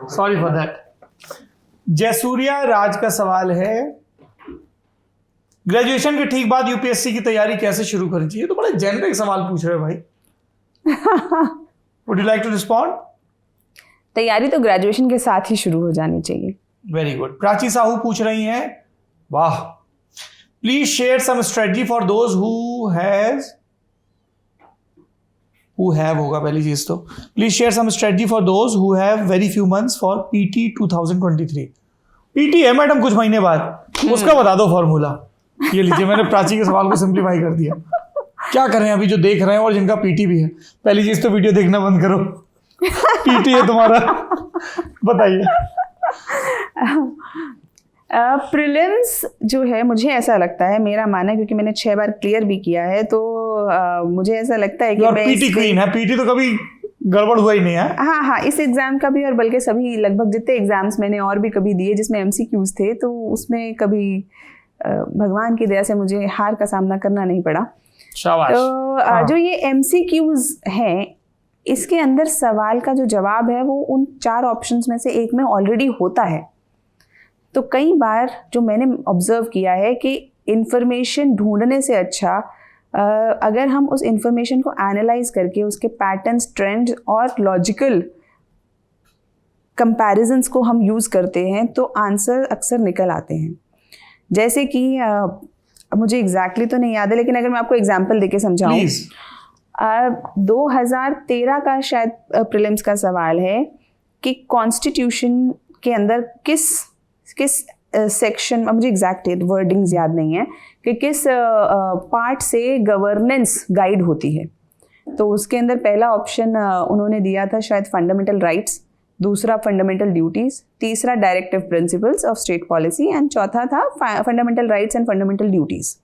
Sorry for that. Jayasuriya Raj का सवाल है, ग्रेजुएशन के ठीक बाद यूपीएससी की तैयारी कैसे शुरू करनी चाहिए? तो बड़ा जेनरिक सवाल पूछ रहे हो भाई। Would you like to respond? तैयारी तो ग्रेजुएशन के साथ ही शुरू हो जानी चाहिए। Very good. प्राची साहू पूछ रही हैं, वाह, please share some strategy for those who have होगा पहली चीज तो। Please share some strategy for those who have very few months for PT 2023। PT है मैडम कुछ महीने बाद, उसका बता दो फॉर्मूला। ये लीजिए, मैंने प्राची के सवाल को सिंप्लीफाई कर दिया। क्या करें अभी जो देख रहे हैं और जिनका पीटी भी है? पहली चीज तो वीडियो देखना बंद करो, पीटी है तुम्हारा। बताइए। प्रीलिम्स जो है, मुझे ऐसा लगता है, मेरा मानना है, क्योंकि मैंने 6 बार क्लियर भी किया है, तो मुझे ऐसा लगता है कि मैं पीटी क्वीन है, पीटी तो कभी गड़बड़ हुआ ही नहीं है। हाँ इस एग्जाम का भी, और बल्कि सभी लगभग जितने एग्जाम्स मैंने और भी कभी दिए जिसमें एमसीक्यूज थे, तो उसमें कभी भगवान की दया से मुझे हार का सामना करना नहीं पड़ा। शाबाश। तो जो ये एमसीक्यूज हैं, इसके अंदर सवाल का जो जवाब है वो उन 4 ऑप्शंस में से एक में ऑलरेडी होता है। तो कई बार जो मैंने ऑब्जर्व किया है कि इंफॉर्मेशन ढूंढने से अच्छा अगर हम उस इंफॉर्मेशन को एनालाइज करके उसके पैटर्न्स, ट्रेंड्स और लॉजिकल कंपैरिजंस को हम यूज़ करते हैं तो आंसर अक्सर निकल आते हैं। जैसे कि मुझे एग्जैक्टली तो नहीं याद है, लेकिन अगर मैं आपको एग्जांपल देके समझाऊं, 2013 का शायद प्रीलिम्स का सवाल है कि कॉन्स्टिट्यूशन के अंदर किस सेक्शन, मुझे एग्जैक्ट वर्डिंग्स याद नहीं है, कि किस पार्ट से गवर्नेंस गाइड होती है। तो उसके अंदर पहला ऑप्शन उन्होंने दिया था शायद फंडामेंटल राइट्स, दूसरा फंडामेंटल ड्यूटीज़, तीसरा directive principles of state policy and चौथा था fundamental rights and fundamental duties.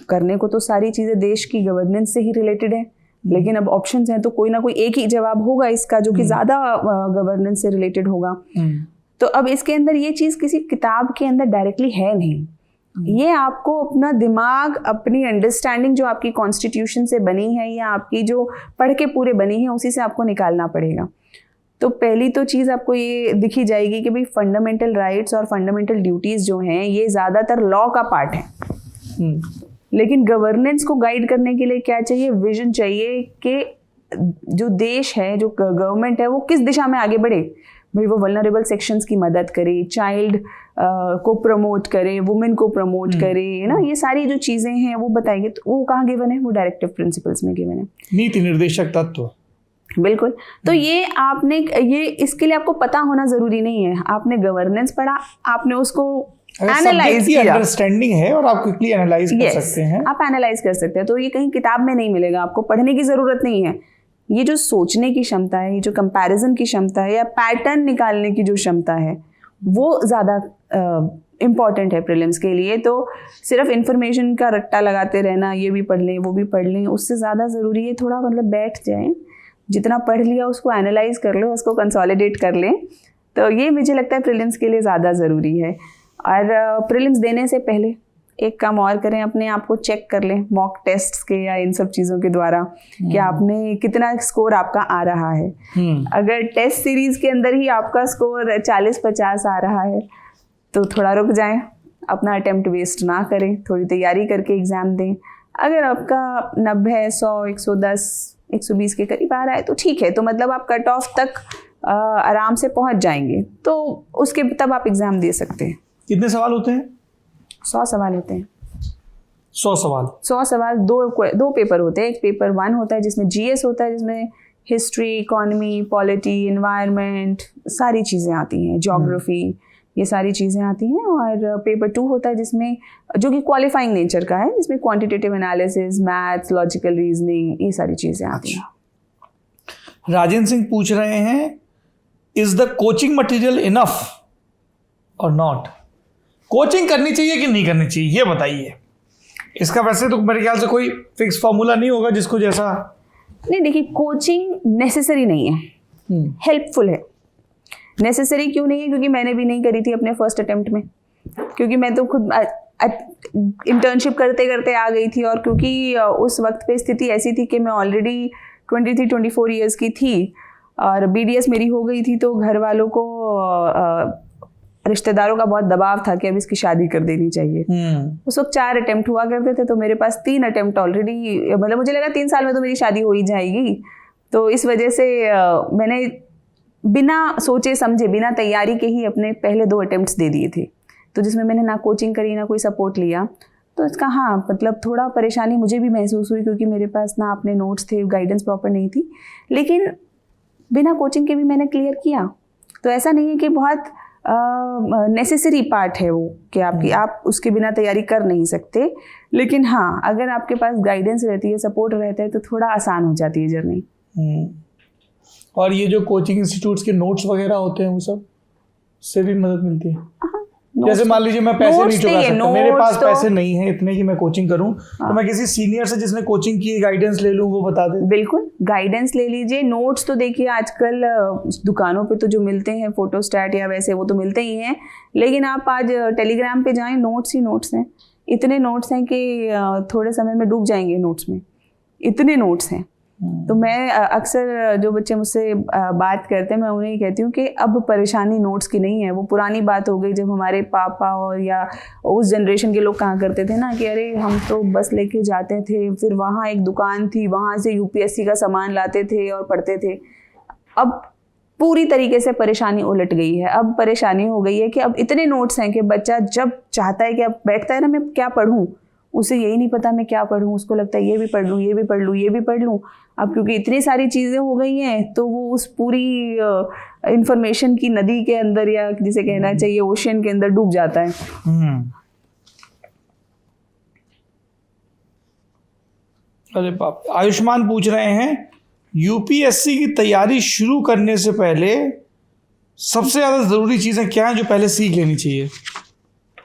करने को तो सारी चीज़ें देश की गवर्नेंस से ही रिलेटेड है, लेकिन अब ऑप्शंस हैं तो कोई ना कोई एक ही जवाब होगा इसका जो कि ज़्यादा गवर्नेंस से रिलेटेड होगा। तो अब इसके अंदर ये चीज़ किसी किताब के अंदर डायरेक्टली है नहीं, ये आपको अपना दिमाग, अपनी अंडरस्टैंडिंग जो आपकी कॉन्स्टिट्यूशन से बनी है या आपकी जो पढ़ के पूरे बनी है उसी से आपको निकालना पड़ेगा। तो पहली तो चीज़ आपको ये दिखी जाएगी कि भाई फंडामेंटल राइट्स और फंडामेंटल ड्यूटीज़ जो हैं ये ज़्यादातर लॉ का पार्ट है, लेकिन गवर्नेंस को गाइड करने के लिए क्या चाहिए? विजन चाहिए कि जो देश है, जो गवर्नमेंट है, वो किस दिशा में आगे बढ़े। भाई वो वल्नरेबल सेक्शंस की मदद करे, चाइल्ड को प्रमोट करे, वुमेन को प्रमोट करे, है ना, ये सारी जो चीज़ें हैं वो बताएंगे। तो वो कहाँ गिवन है? वो डायरेक्टिव प्रिंसिपल्स में गिवन है। नीति निर्देशक तत्व। बिल्कुल। तो ये आपने ये इसके लिए आपको पता होना ज़रूरी नहीं है। आपने गवर्नेंस पढ़ा, आपने उसको एनालाइज किया, अंडरस्टैंडिंग है और आप क्विकली एनालाइज कर सकते हैं। आप एनालाइज कर सकते हैं। तो ये कहीं किताब में नहीं मिलेगा, आपको पढ़ने की ज़रूरत नहीं है। ये जो सोचने की क्षमता है, ये जो कंपैरिजन की क्षमता है, या पैटर्न निकालने की जो क्षमता है, वो ज़्यादा इम्पॉर्टेंट है प्रीलिम्स के लिए। तो सिर्फ इन्फॉर्मेशन का रट्टा लगाते रहना, ये भी पढ़ लें वो भी पढ़ लें, उससे ज़्यादा ज़रूरी है थोड़ा मतलब बैठ जाएं, जितना पढ़ लिया उसको एनालाइज कर लो, उसको कंसोलिडेट कर लें। तो ये मुझे लगता है प्रीलिम्स के लिए ज़्यादा ज़रूरी है। और प्रीलिम्स देने से पहले एक काम और करें, अपने आप को चेक कर लें मॉक टेस्ट्स के या इन सब चीज़ों के द्वारा कि आपने कितना स्कोर आपका आ रहा है। अगर टेस्ट सीरीज़ के अंदर ही आपका स्कोर 40-50 आ रहा है तो थोड़ा रुक जाएं, अपना अटेम्प्ट वेस्ट ना करें, थोड़ी तैयारी करके एग्ज़ाम दें। अगर आपका 90, 100, 110, 120 के करीब आ रहा है तो ठीक है, तो मतलब आप कट ऑफ तक आराम से पहुंच जाएंगे, तो उसके तब आप एग्ज़ाम दे सकते हैं। कितने सवाल होते हैं? 100 सवाल होते हैं। 100 सवाल? 100 सवाल, दो पेपर होते हैं। एक पेपर 1 होता है जिसमें जीएस होता है, जिसमें हिस्ट्री, इकोनॉमी, पॉलिटी, एनवायरनमेंट सारी चीज़ें आती हैं, ज्योग्राफी, ये सारी चीज़ें आती हैं। और पेपर 2 होता है जिसमें, जो कि क्वालिफाइंग नेचर का है, जिसमें quantitative analysis, maths, logical reasoning, ये सारी चीज़ें आती हैं। राजेंद्र सिंह पूछ रहे हैं, is the coaching material enough और नॉट? कोचिंग करनी चाहिए कि नहीं करनी चाहिए, ये बताइए। इसका वैसे तो मेरे ख्याल से कोई फिक्स फॉर्मूला नहीं होगा जिसको जैसा। नहीं, देखिए, कोचिंग नेसेसरी नहीं है, हेल्पफुल है। नेसेसरी क्यों नहीं है? क्योंकि मैंने भी नहीं करी थी अपने फर्स्ट अटेम्प्ट में, क्योंकि मैं तो खुद इंटर्नशिप करते करते आ गई थी। और क्योंकि उस वक्त पे स्थिति ऐसी थी कि मैं ऑलरेडी 23-24 ईयर्स की थी और बीडीएस मेरी हो गई थी, तो घर वालों को, रिश्तेदारों का बहुत दबाव था कि अब इसकी शादी कर देनी चाहिए। उस वक्त 4 अटेम्प्ट हुआ करते थे, तो मेरे पास 3 अटेम्प्ट ऑलरेडी, मतलब मुझे लगा 3 साल में तो मेरी शादी हो ही जाएगी। तो इस वजह से मैंने बिना सोचे समझे, बिना तैयारी के ही अपने पहले 2 अटेम्प्ट्स दे दिए थे। तो जिसमें मैंने ना कोचिंग करी, ना कोई सपोर्ट लिया। तो इसका हाँ, मतलब थोड़ा परेशानी मुझे भी महसूस हुई, क्योंकि मेरे पास ना अपने नोट्स थे, गाइडेंस प्रॉपर नहीं थी। लेकिन बिना कोचिंग के भी मैंने क्लियर किया। तो ऐसा नहीं है कि बहुत नेसेसरी पार्ट है वो, कि आप उसके बिना तैयारी कर नहीं सकते। लेकिन हाँ, अगर आपके पास गाइडेंस रहती है, सपोर्ट रहता है, तो थोड़ा आसान हो जाती है जर्नी। और ये जो कोचिंग इंस्टीट्यूट्स के नोट्स वगैरह होते हैं, वो सब से भी मदद मिलती है? जैसे मान लीजिए मैं पैसे नहीं चुका सकता, मेरे पास पैसे नहीं है इतने कि मैं कोचिंग करूं, तो मैं किसी सीनियर से जिसने कोचिंग की गाइडेंस ले लूं, वो बता दे। बिल्कुल, गाइडेंस ले लीजिए। नोट्स तो देखिए आजकल दुकानों पे तो जो मिलते हैं, फोटोस्टैट या वैसे, वो तो मिलते ही हैं। लेकिन आप आज टेलीग्राम पे जाएं, नोट्स ही नोट्स हैं। इतने नोट्स हैं कि थोड़े समय में डूब जाएंगे नोट्स में, इतने नोट्स हैं। तो मैं अक्सर, जो बच्चे मुझसे बात करते हैं, मैं उन्हें ही कहती हूँ कि अब परेशानी नोट्स की नहीं है। वो पुरानी बात हो गई, जब हमारे पापा और या उस जनरेशन के लोग कहा करते थे ना कि अरे हम तो बस लेके जाते थे, फिर वहाँ एक दुकान थी, वहाँ से यूपीएससी का सामान लाते थे और पढ़ते थे। अब पूरी तरीके से परेशानी उलट गई है। अब परेशानी हो गई है कि अब इतने नोट्स हैं कि बच्चा जब चाहता है कि अब बैठता है ना, मैं क्या पढ़ूँ, उसे यही नहीं पता मैं क्या पढूं। उसको लगता है ये भी पढ़ लूँ, ये भी पढ़ लूँ, ये भी पढ़ लूँ। अब क्योंकि इतनी सारी चीज़ें हो गई हैं, तो वो उस पूरी इंफॉर्मेशन की नदी के अंदर, या जिसे कहना चाहिए ओशियन के अंदर, डूब जाता है। अरे बाप। आयुष्मान पूछ रहे हैं, यूपीएससी की तैयारी शुरू करने से पहले सबसे ज़्यादा ज़रूरी चीज़ें क्या हैं जो पहले सीख लेनी चाहिए?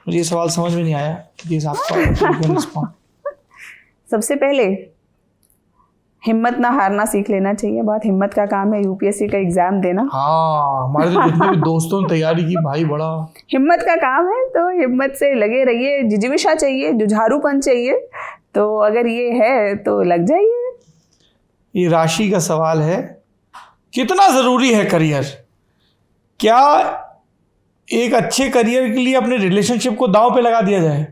मुझे ये सवाल समझ में नहीं आया। सबसे पहले हिम्मत ना हारना सीख लेना चाहिए। बहुत हिम्मत का काम है यूपीएससी का एग्जाम देना। हाँ, हमारे तो जितने भी दोस्तों ने तैयारी की, भाई बड़ा हिम्मत का काम है, तो हिम्मत से लगे रहिए। जिजीविषा चाहिए, जुझारूपन चाहिए। तो अगर ये है तो लग जाइए। ये राशि का सवाल है, कितना ज़रूरी है करियर? क्या एक अच्छे करियर के लिए अपने रिलेशनशिप को दांव पे लगा दिया जाए?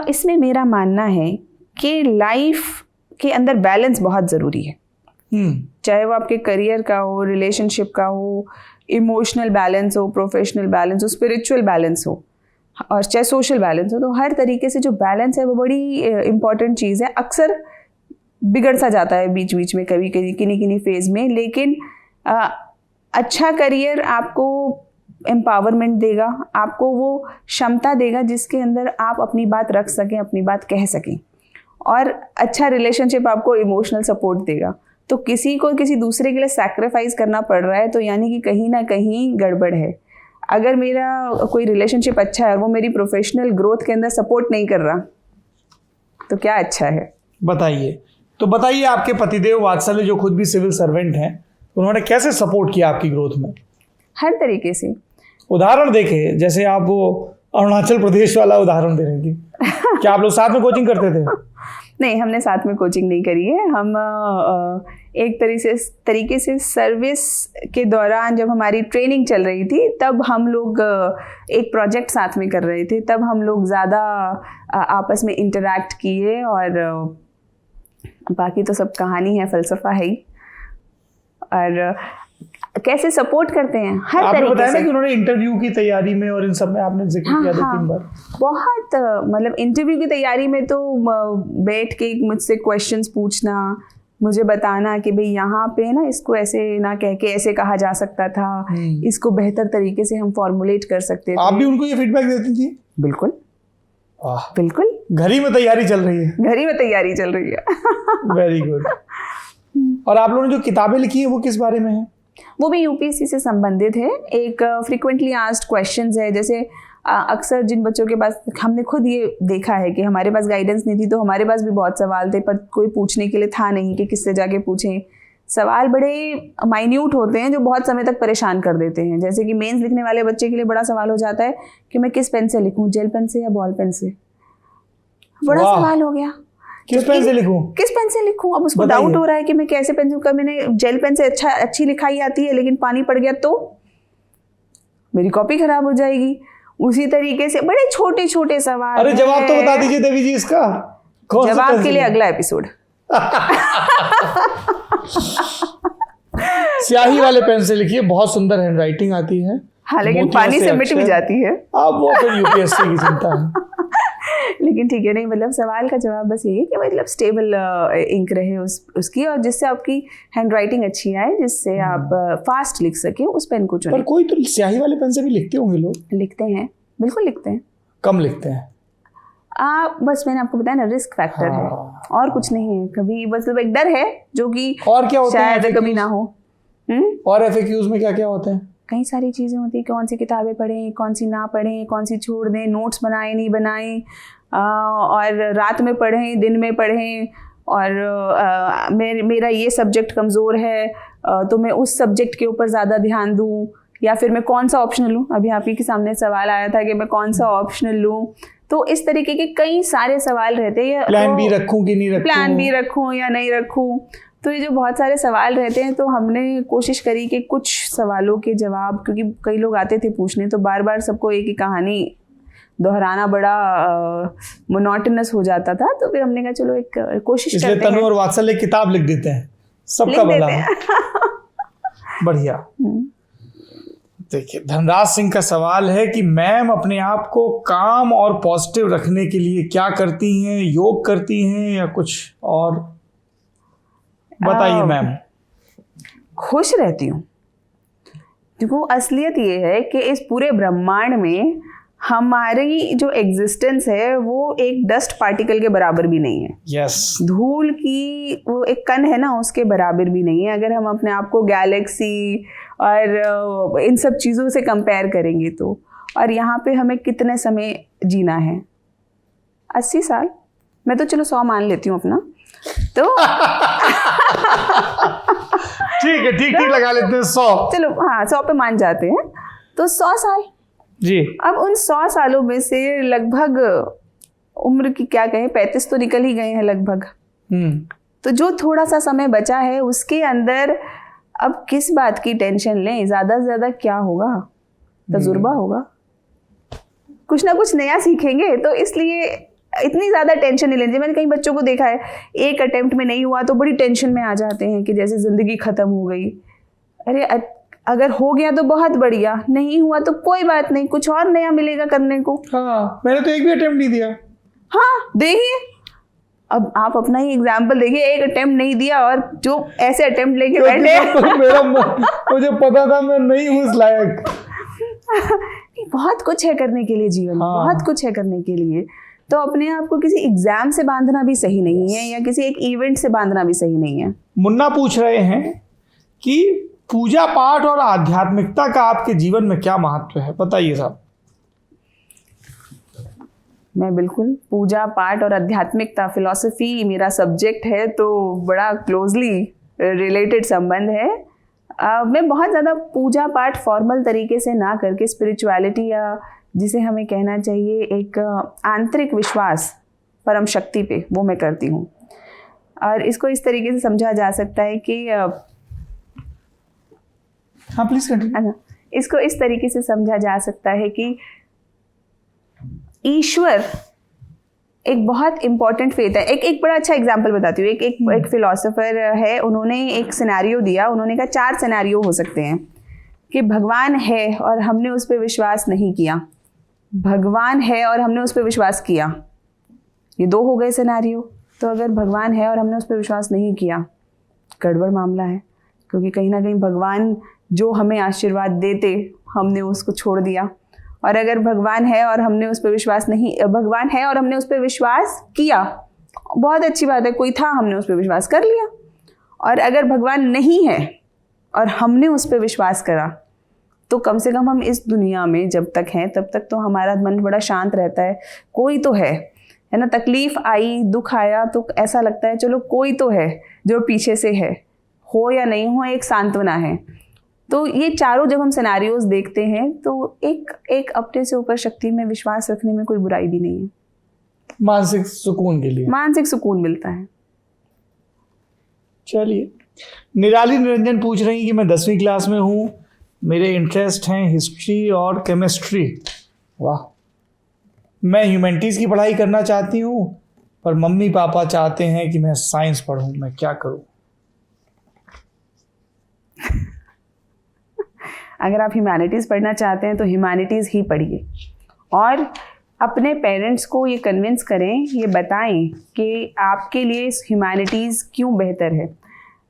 इसमें मेरा मानना है कि लाइफ के अंदर बैलेंस बहुत ज़रूरी है। चाहे वो आपके करियर का हो, रिलेशनशिप का हो, इमोशनल बैलेंस हो, प्रोफेशनल बैलेंस हो, स्पिरिचुअल बैलेंस हो। और चाहे सोशल बैलेंस हो, तो हर तरीके से जो बैलेंस है वो बड़ी इम्पॉर्टेंट चीज़ है। अक्सर बिगड़ सा जाता है बीच बीच में, कभी कभी किन्हीं फेज़ में, लेकिन अच्छा करियर आपको एम्पावरमेंट देगा, आपको वो क्षमता देगा जिसके अंदर आप अपनी बात रख सकें, अपनी बात कह सकें। और अच्छा रिलेशनशिप आपको इमोशनल सपोर्ट देगा। तो किसी को किसी दूसरे के लिए सैक्रिफाइस करना पड़ रहा है तो यानी कि कहीं ना कहीं गड़बड़ है। अगर मेरा कोई रिलेशनशिप अच्छा है, वो मेरी प्रोफेशनल ग्रोथ के अंदर सपोर्ट नहीं कर रहा, तो क्या अच्छा है? बताइए। तो बताइए, आपके पतिदेव वात्सल्य जो खुद भी सिविल सर्वेंट हैं, उन्होंने कैसे सपोर्ट किया आपकी ग्रोथ में? हर तरीके से। उदाहरण देखे, जैसे आप वो अरुणाचल प्रदेश वाला उदाहरण दे रही थी। क्या आप लोग साथ में कोचिंग करते थे? नहीं, हमने साथ में कोचिंग नहीं करी है। हम एक तरीके से सर्विस के दौरान जब हमारी ट्रेनिंग चल रही थी तब हम लोग एक प्रोजेक्ट साथ में कर रहे थे, तब हम लोग ज़्यादा आपस में इंटरैक्ट किए। और बाकी तो सब कहानी है, फ़लसफ़ा है ही। और कैसे सपोर्ट करते हैं हर आपने तरीके बताया से। ना कि उन्होंने इंटरव्यू की तैयारी में और इन सब में आपने जिक्र किया 2-3 बार। बहुत मतलब इंटरव्यू की तैयारी में तो बैठ के मुझसे क्वेश्चंस पूछना, मुझे बताना कि भाई यहाँ पे ना इसको ऐसे ना कह के ऐसे कहा जा सकता था, इसको बेहतर तरीके से हम फॉर्मुलेट कर सकते थे। आप भी उनको ये फीडबैक देती थी? बिल्कुल वाह, बिल्कुल। घर ही में तैयारी चल रही है। घर ही में तैयारी चल रही है। Very good. और आप लोगों ने जो किताबें लिखी है वो किस बारे में है? वो भी यूपीएससी से संबंधित है। एक फ्रीक्वेंटली आस्क्ड क्वेश्चंस है, जैसे अक्सर जिन बच्चों के पास, हमने खुद ये देखा है कि हमारे पास गाइडेंस नहीं थी तो हमारे पास भी बहुत सवाल थे, पर कोई पूछने के लिए था नहीं कि किससे जाके पूछें। सवाल बड़े माइन्यूट होते हैं जो बहुत समय तक परेशान कर देते हैं। जैसे कि मेंस लिखने वाले बच्चे के लिए बड़ा सवाल हो जाता है कि मैं किस पेन से लिखूं, जेल पेन से या बॉल पेन से। बड़ा सवाल हो गया, किस पेन से लिखूं? किस पेन से लिखूं? अब उसको डाउट हो रहा है कि मैं कैसे पेन से, मैंने जेल पेन से अच्छी लिखाई आती है लेकिन पानी पड़ गया तो मेरी कॉपी खराब हो जाएगी। उसी तरीके से बड़े छोटे छोटे सवाल। अरे जवाब तो बता दीजिए देवी जी इसका। जवाब के लिए अगला एपिसोड। स्याही वाले पेन से लिखिए, बहुत सुंदर हैंडराइटिंग आती है। हाँ, लेकिन पानी से मिट भी जाती है। अब वो फिर यूपीएससी की चिंता है। लेकिन ठीक है, नहीं मतलब सवाल का जवाब बस यही कि मतलब स्टेबल इंक रहे उसकी, और जिससे आपकी हैंडराइटिंग अच्छी आए, जिससे आप फास्ट लिख सकें, उस पेन को चुनें। पर कोई तो स्याही वाले पेन से भी लिखते होंगे लोग? लिखते हैं, बिल्कुल लिखते हैं। कम लिखते हैं। बस मैंने आपको बताया ना, रिस्क फैक्टर है और कुछ नहीं है। कभी मतलब एक डर है जो कि और क्या होता है, शायद कभी ना हो। और एफएक्यूज में क्या क्या होते हैं? कई सारी चीज़ें होती हैं, कौन सी किताबें पढ़ें, कौन सी ना पढ़ें, कौन सी छोड़ दें, नोट्स बनाएं नहीं बनाएं, और रात में पढ़ें दिन में पढ़ें, और मेरा ये सब्जेक्ट कमज़ोर है तो मैं उस सब्जेक्ट के ऊपर ज़्यादा ध्यान दूँ, या फिर मैं कौन सा ऑप्शनल लूँ। अभी आप ही के सामने सवाल आया था कि मैं कौन सा ऑप्शनल लूँ। तो इस तरीके के कई सारे सवाल रहते हैं। प्लान बी रखूँ कि नहीं रखूँ, प्लान बी रखूँ या नहीं रखूँ। तो ये जो बहुत सारे सवाल रहते हैं, तो हमने कोशिश करी कि कुछ सवालों के जवाब, क्योंकि कई लोग आते थे पूछने, तो बार बार सबको एक ही कहानी दोहराना बड़ा मोनोटोनस हो जाता था। तो फिर हमने कहा चलो एक कोशिश करते हैं। इसलिए तनु और वात्सल्य किताब लिख देते हैं, सबका भला हो। बढ़िया। देखिए, धनराज सिंह का सवाल है कि मैम अपने आप को काम और पॉजिटिव रखने के लिए क्या करती हैं? योग करती हैं या कुछ और? बताइए मैम। खुश रहती हूँ। देखो, असलियत ये है कि इस पूरे ब्रह्मांड में हमारी जो एग्जिस्टेंस है वो एक डस्ट पार्टिकल के बराबर भी नहीं है। यस। धूल की वो एक कण है ना, उसके बराबर भी नहीं है। अगर हम अपने आप को गैलेक्सी और इन सब चीज़ों से कंपेयर करेंगे तो, और यहाँ पे हमें कितने समय जीना है? 80 साल। मैं तो चलो 100 मान लेती हूँ अपना। तो ठीक है, ठीक लगा लेते हैं 100। चलो हाँ, 100 पे मान जाते हैं। तो 100 साल जी। अब उन 100 सालों में से लगभग उम्र की क्या कहें, 35 तो निकल ही गए हैं लगभग। तो जो थोड़ा सा समय बचा है उसके अंदर अब किस बात की टेंशन लें? ज़्यादा से ज़्यादा क्या होगा? तजुर्बा होगा, कुछ ना कुछ नया सीखेंगे। तो इसलिए इतनी ज़्यादा टेंशन नहीं लेंगे। मैंने कई बच्चों को देखा है, एक अटेम्प्ट में नहीं हुआ तो बड़ी टेंशन में आ जाते हैं कि जैसे ज़िंदगी ख़त्म हो गई। अरे अगर हो गया तो बहुत बढ़िया, नहीं हुआ तो कोई बात नहीं, कुछ और नया मिलेगा करने को। हाँ, मैंने तो एक भी अटेम्प्ट नहीं दिया। हाँ देखिए, अब आप अपना ही एग्जाम्पल देखिए, एक अटेम्प्ट नहीं दिया और जो ऐसे अटेम्प्ट लेके बैठे मुझे पता था मैं नहीं हूँ इस लायक। बहुत कुछ है करने के लिए जीवन में, हाँ। बहुत कुछ है करने के लिए। तो अपने आप को किसी एग्जाम से बांधना भी सही नहीं है, या किसी एक इवेंट से बांधना भी सही नहीं है। मुन्ना पूछ रहे हैं कि पूजा पाठ और आध्यात्मिकता का आपके जीवन में क्या महत्व है, बताइए साहब। मैं बिल्कुल, पूजा पाठ और आध्यात्मिकता, फिलॉसफी मेरा सब्जेक्ट है, तो बड़ा क्लोजली रिलेटेड संबंध है। मैं बहुत ज़्यादा पूजा पाठ फॉर्मल तरीके से ना करके स्पिरिचुअलिटी, या जिसे हमें कहना चाहिए एक आंतरिक विश्वास परम शक्ति पे, वो मैं करती हूँ। और इसको इस तरीके से समझा जा सकता है कि हाँ प्लीज कंटिन्यू। इसको इस तरीके से समझा जा सकता है कि ईश्वर एक बहुत इम्पॉर्टेंट फेथ है। एक बड़ा अच्छा एग्जांपल बताती हूँ। एक फिलोसोफर है, उन्होंने एक सिनेरियो दिया। उन्होंने कहा 4 सिनेरियो हो सकते हैं कि भगवान है और हमने उस पर विश्वास नहीं किया, भगवान है और हमने उस पर विश्वास किया। ये 2 हो गए सिनेरियो। तो अगर भगवान है और हमने उस पर विश्वास नहीं किया, गड़बड़ मामला है, क्योंकि कहीं ना कहीं भगवान जो हमें आशीर्वाद देते, हमने उसको छोड़ दिया। और अगर भगवान है और हमने उस पर विश्वास नहीं, भगवान है और हमने उस पर विश्वास किया, बहुत अच्छी बात है, कोई था, हमने उस पर विश्वास कर लिया। और अगर भगवान नहीं है और हमने उस पर विश्वास करा, तो कम से कम हम इस दुनिया में जब तक हैं तब तक तो हमारा मन बड़ा शांत रहता है। कोई तो है ना, तकलीफ आई, दुख आया तो ऐसा लगता है चलो कोई तो है जो पीछे से है, हो या नहीं हो, एक सांत्वना है। तो ये चारों जब हम सिनेरियोज देखते हैं तो एक अपने से ऊपर शक्ति में विश्वास रखने में कोई बुराई भी नहीं है। मानसिक सुकून के लिए, मानसिक सुकून मिलता है। चलिए, निराली निरंजन पूछ रही कि मैं 10वीं क्लास में हूँ, मेरे इंटरेस्ट हैं हिस्ट्री और केमिस्ट्री। वाह। मैं ह्यूमैनिटीज़ की पढ़ाई करना चाहती हूँ, पर मम्मी पापा चाहते हैं कि मैं साइंस पढूं, मैं क्या करूँ? अगर आप ह्यूमैनिटीज़ पढ़ना चाहते हैं तो ह्यूमैनिटीज़ ही पढ़िए, और अपने पेरेंट्स को ये कन्विंस करें, ये बताएं कि आपके लिए ह्यूमैनिटीज़ क्यों बेहतर है।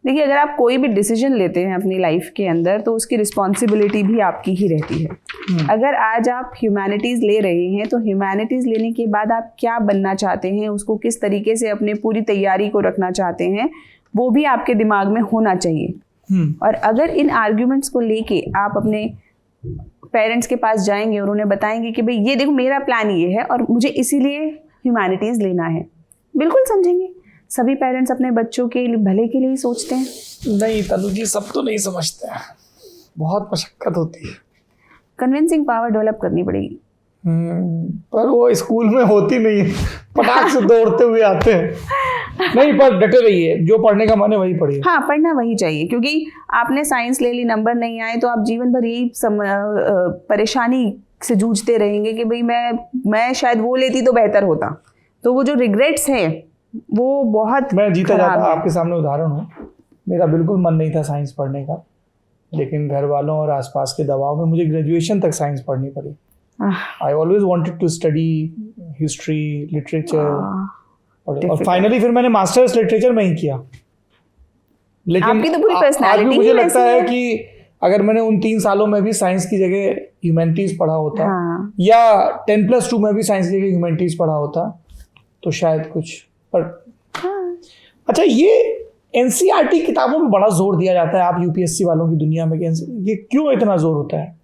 देखिए, अगर आप कोई भी डिसीजन लेते हैं अपनी लाइफ के अंदर तो उसकी रिस्पॉन्सिबिलिटी भी आपकी ही रहती है। अगर आज आप ह्यूमैनिटीज़ ले रहे हैं तो ह्यूमैनिटीज़ लेने के बाद आप क्या बनना चाहते हैं, उसको किस तरीके से अपने पूरी तैयारी को रखना चाहते हैं, वो भी आपके दिमाग में होना चाहिए। और अगर इन आर्ग्यूमेंट्स को लेके आप अपने पेरेंट्स के पास जाएंगे और उन्हें बताएंगे कि भाई ये देखो मेरा प्लान ये है और मुझे इसीलिए ह्यूमैनिटीज़ लेना है, बिल्कुल समझेंगे। सभी पेरेंट्स अपने बच्चों के भले के लिए ही सोचते हैं। नहीं तनु जी, सब तो नहीं समझते हैं, बहुत मशक्कत होती है। कन्विंसिंग पावर डेवलप करनी पड़ेगी। पर वो स्कूल में होती नहीं है, पटाख से दौड़ते हुए आते हैं। नहीं, पर डटे रहिए, जो पढ़ने का मन है वही पढ़िए। हाँ, पढ़ना वही चाहिए, क्योंकि आपने साइंस ले ली, नंबर नहीं आए तो आप जीवन भर यही परेशानी से जूझते रहेंगे कि भाई मैं शायद वो लेती तो बेहतर होता। तो वो जो रिग्रेट्स हैं वो बहुत मैं जीता खराब जाता है। आपके सामने उदाहरण हूँ। मेरा बिल्कुल मन नहीं था साइंस पढ़ने का, लेकिन घर वालों और आसपास के दबाव में मुझे ग्रेजुएशन तक साइंस पढ़नी पड़ी। I always wanted to study history, literature, और फाइनली फिर मैंने मास्टर्स लिटरेचर में ही किया। लेकिन आपकी तो पूरी आज पर्सनालिटी भी मुझे ही लगता वैसी है है। कि अगर मैंने उन 3 सालों में भी साइंस की जगह ह्यूमैनिटीज़ पढ़ा होता, हाँ। या 10+2 में भी साइंस की जगह ह्यूमैनिटीज़ पढ़ा होता, तो शायद कुछ। पर हाँ। अच्छा, ये एनसीईआरटी किताबों में बड़ा जोर दिया जाता है, आप यूपीएससी वालों की दुनिया में, ये क्यों इतना जोर होता है?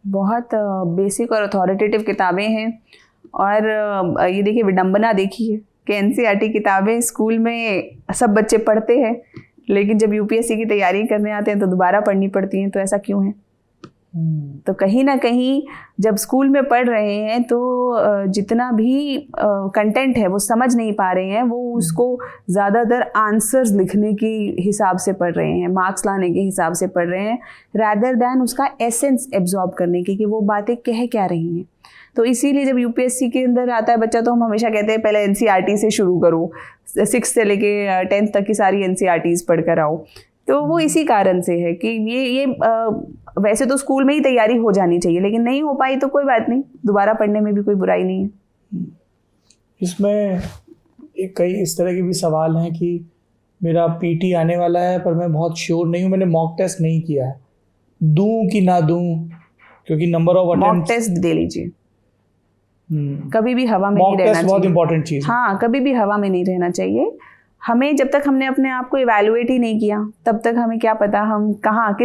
बहुत बेसिक और अथॉरिटेटिव किताबें हैं। और ये देखिए, विडंबना देखिए कि एनसीईआरटी किताबें स्कूल में सब बच्चे पढ़ते हैं, लेकिन जब यूपीएससी की तैयारी करने आते हैं तो दोबारा पढ़नी पड़ती हैं। तो ऐसा क्यों है? तो कहीं ना कहीं जब स्कूल में पढ़ रहे हैं तो जितना भी कंटेंट है वो समझ नहीं पा रहे हैं, वो उसको ज़्यादातर आंसर्स लिखने के हिसाब से पढ़ रहे हैं, मार्क्स लाने के हिसाब से पढ़ रहे हैं, रैदर दैन उसका एसेंस एब्जॉर्ब करने की कि वो बातें कह क्या रही हैं। तो इसीलिए जब यूपीएससी के अंदर आता है बच्चा, तो हम हमेशा कहते हैं पहले एनसीईआरटी से शुरू करो, 6 से लेके 10th तक की सारी एनसीईआरटीज़ पढ़ कर आओ। तो वो इसी कारण से है कि ये वैसे तो स्कूल में ही तैयारी हो जानी चाहिए, लेकिन नहीं हो पाई तो कोई बात नहीं, दोबारा पढ़ने में भी कोई बुराई नहीं है। इसमें कई इस तरह के भी सवाल हैं कि मेरा पीटी आने वाला है पर मैं बहुत श्योर नहीं हूँ, मैंने मॉक टेस्ट नहीं किया है, दूं कि ना दूं, क्योंकि number of mock attempts. Test दे लीजिए, कभी भी हवा में मॉक नहीं रहना टेस्ट बहुत चाहिए। इंपॉर्टेंट चीज़ है। हाँ, कभी भी हवा में नहीं रहना चाहिए। हमें जब तक हमने अपने आप को इवैल्यूएट ही नहीं किया तब तक हमें क्या पता हम कहाँ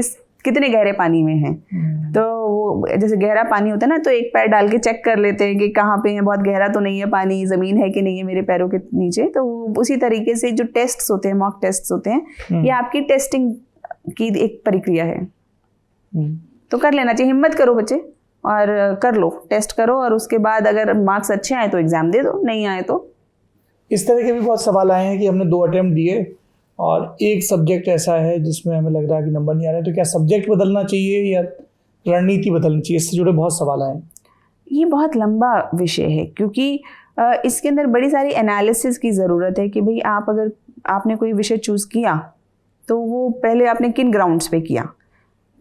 कितने गहरे पानी में हैं। तो वो जैसे गहरा पानी होता है ना, तो एक पैर डाल के चेक कर लेते हैं कि कहाँ पे है, बहुत गहरा तो नहीं है पानी, ज़मीन है कि नहीं है मेरे पैरों के नीचे। तो उसी तरीके से जो टेस्ट्स होते हैं, मॉक टेस्ट्स होते हैं, ये आपकी टेस्टिंग की एक प्रक्रिया है। तो कर लेना चाहिए, हिम्मत करो बच्चे और कर लो, टेस्ट करो, और उसके बाद अगर मार्क्स अच्छे आए तो एग्ज़ाम दे दो, नहीं आए तो। इस तरह के भी बहुत सवाल आए हैं कि हमने 2 अटेम्प्ट दिए और एक सब्जेक्ट ऐसा है जिसमें हमें लग रहा है कि नंबर नहीं आ रहे, तो क्या सब्जेक्ट बदलना चाहिए या रणनीति बदलनी चाहिए? इससे जुड़े बहुत सवाल आए हैं। ये बहुत लंबा विषय है, क्योंकि इसके अंदर बड़ी सारी एनालिसिस की ज़रूरत है कि भाई अगर आपने कोई विषय चूज़ किया तो वो पहले आपने किन ग्राउंड्स पे किया।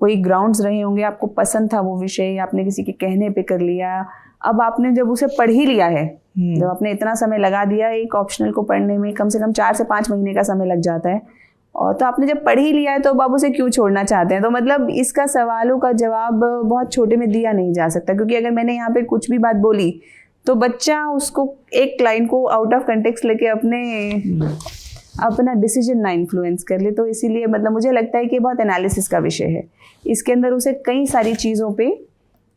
कोई ग्राउंड्स रहे होंगे, आपको पसंद था वो विषय, आपने किसी के कहने पे कर लिया। अब आपने जब उसे पढ़ ही लिया है, जब आपने इतना समय लगा दिया, एक ऑप्शनल को पढ़ने में कम से कम 4 से 5 महीने का समय लग जाता है, और तो आपने जब पढ़ ही लिया है तो अब आप उसे क्यों छोड़ना चाहते हैं? तो मतलब इसका सवालों का जवाब बहुत छोटे में दिया नहीं जा सकता, क्योंकि अगर मैंने यहाँ पे कुछ भी बात बोली तो बच्चा उसको एक लाइन को आउट ऑफ कंटेक्स्ट लेके अपना डिसीजन ना इन्फ्लुएंस कर ले। तो इसीलिए मतलब मुझे लगता है कि बहुत एनालिसिस का विषय है। इसके अंदर उसे कई सारी चीज़ों पे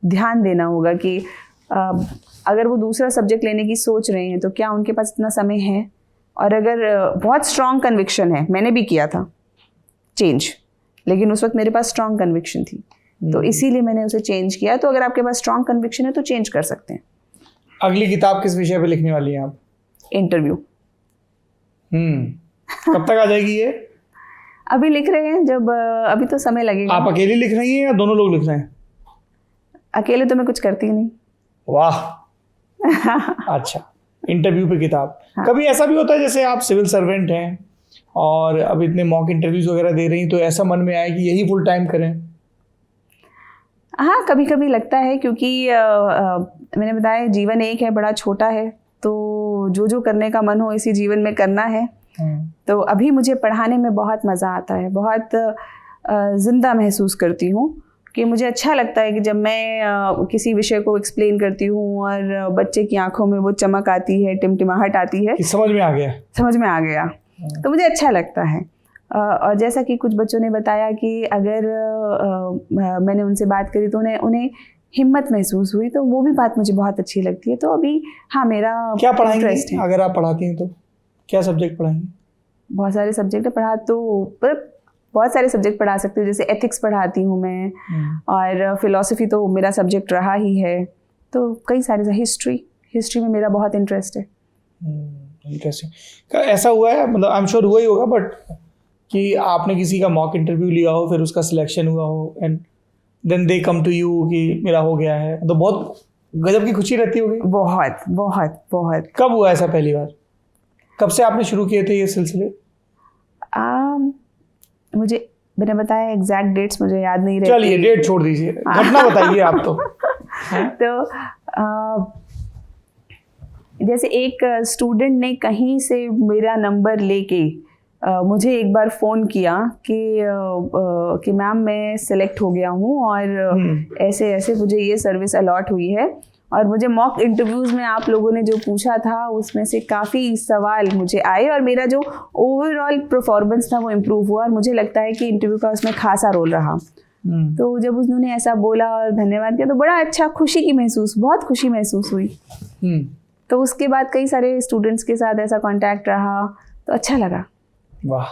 ध्यान देना होगा कि अगर वो दूसरा सब्जेक्ट लेने की सोच रहे हैं तो क्या उनके पास इतना समय है, और अगर बहुत स्ट्रॉन्ग कन्विक्शन है, मैंने भी किया था चेंज, लेकिन उस वक्त मेरे पास स्ट्रॉन्ग कन्विक्शन थी, तो इसीलिए मैंने उसे चेंज किया। तो अगर आपके पास स्ट्रॉन्ग कन्विक्शन है तो चेंज कर सकते हैं। अगली किताब किस विषय पे लिखने वाली हैं आप? इंटरव्यू। कब तक आ जाएगी ये? अभी लिख रहे हैं, जब अभी तो समय लगेगा। आप अकेली लिख रही हैं या दोनों लोग लिख रहे हैं? अकेले तो मैं कुछ करती ही नहीं। वाह अच्छा, इंटरव्यू पे किताब। हाँ। कभी ऐसा भी होता है जैसे आप सिविल सर्वेंट हैं और अब इतने मॉक इंटरव्यूज वगैरह दे रही, तो ऐसा मन में आया कि यही फुल टाइम करें? हाँ, कभी कभी लगता है, क्योंकि मैंने बताया जीवन एक है, बड़ा छोटा है, तो जो करने का मन हो इसी जीवन में करना है। तो अभी मुझे पढ़ाने में बहुत मज़ा आता है, बहुत ज़िंदा महसूस करती हूँ कि मुझे अच्छा लगता है कि जब मैं किसी विषय को एक्सप्लेन करती हूँ और बच्चे की आंखों में वो चमक आती है, टिमटिमाहट आती है, कि समझ में आ गया, तो मुझे अच्छा लगता है। और जैसा कि कुछ बच्चों ने बताया कि अगर मैंने उनसे बात करी तो उन्हें हिम्मत महसूस हुई, तो वो भी बात मुझे बहुत अच्छी लगती है। तो अभी हाँ, मेरा क्या पढ़ाएंगे इंटरेस्ट है। अगर आप पढ़ाती हैं तो क्या सब्जेक्ट पढ़ाएंगे? बहुत सारे सब्जेक्ट बहुत सारे सब्जेक्ट पढ़ा सकती हूँ, जैसे एथिक्स पढ़ाती हूँ मैं, और फिलॉसफी तो मेरा सब्जेक्ट रहा ही है, तो कई सारे, हिस्ट्री में मेरा बहुत इंटरेस्ट है। इंटरेस्टिंग। ऐसा हुआ है, मतलब आई एम श्योर हुआ ही होगा, बट कि आपने किसी का मॉक इंटरव्यू लिया हो, फिर उसका सिलेक्शन हुआ हो and then they come to you कि मेरा हो गया है, तो बहुत गजब की खुशी रहती होगी? बहुत बहुत बहुत। कब हुआ ऐसा पहली बार? कब से आपने शुरू किए थे ये सिलसिले? मैंने बताया एग्जैक्ट डेट्स मुझे याद नहीं रहती। चलिए डेट छोड़ दीजिए, घटना बताइए आप तो। तो जैसे एक स्टूडेंट ने कहीं से मेरा नंबर लेके मुझे एक बार फ़ोन किया कि मैम मैं सेलेक्ट हो गया हूँ और ऐसे ऐसे मुझे ये सर्विस अलॉट हुई है, और मुझे मॉक इंटरव्यूज़ में आप लोगों ने जो पूछा था उसमें से काफ़ी सवाल मुझे आए, और मेरा जो ओवरऑल परफॉर्मेंस था वो इम्प्रूव हुआ, और मुझे लगता है कि इंटरव्यू का उसमें खासा रोल रहा। तो जब उन्होंने ऐसा बोला और धन्यवाद किया तो बड़ा अच्छा, बहुत खुशी महसूस हुई। तो उसके बाद कई सारे स्टूडेंट्स के साथ ऐसा कॉन्टैक्ट रहा, तो अच्छा लगा। वाह,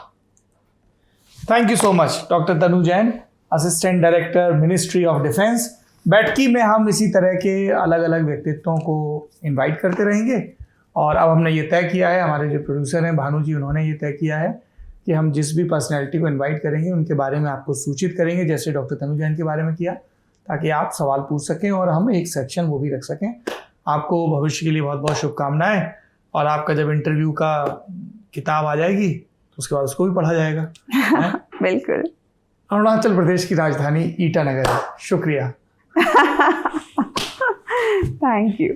thank you so much doctor Tanu Jain, assistant director ministry of defence. बैठकी में हम इसी तरह के अलग अलग व्यक्तित्वों को इनवाइट करते रहेंगे, और अब हमने ये तय किया है, हमारे जो प्रोड्यूसर हैं भानु जी, उन्होंने ये तय किया है कि हम जिस भी पर्सनैलिटी को इनवाइट करेंगे उनके बारे में आपको सूचित करेंगे, जैसे डॉक्टर तनु जैन के बारे में किया, ताकि आप सवाल पूछ सकें और हम एक सेक्शन वो भी रख सकें। आपको भविष्य के लिए बहुत बहुत शुभकामनाएं, और आपका जब इंटरव्यू का किताब आ जाएगी तो उसके बाद उसको भी पढ़ा जाएगा। बिल्कुल। अरुणाचल प्रदेश की राजधानी ईटानगर है। शुक्रिया। Thank you.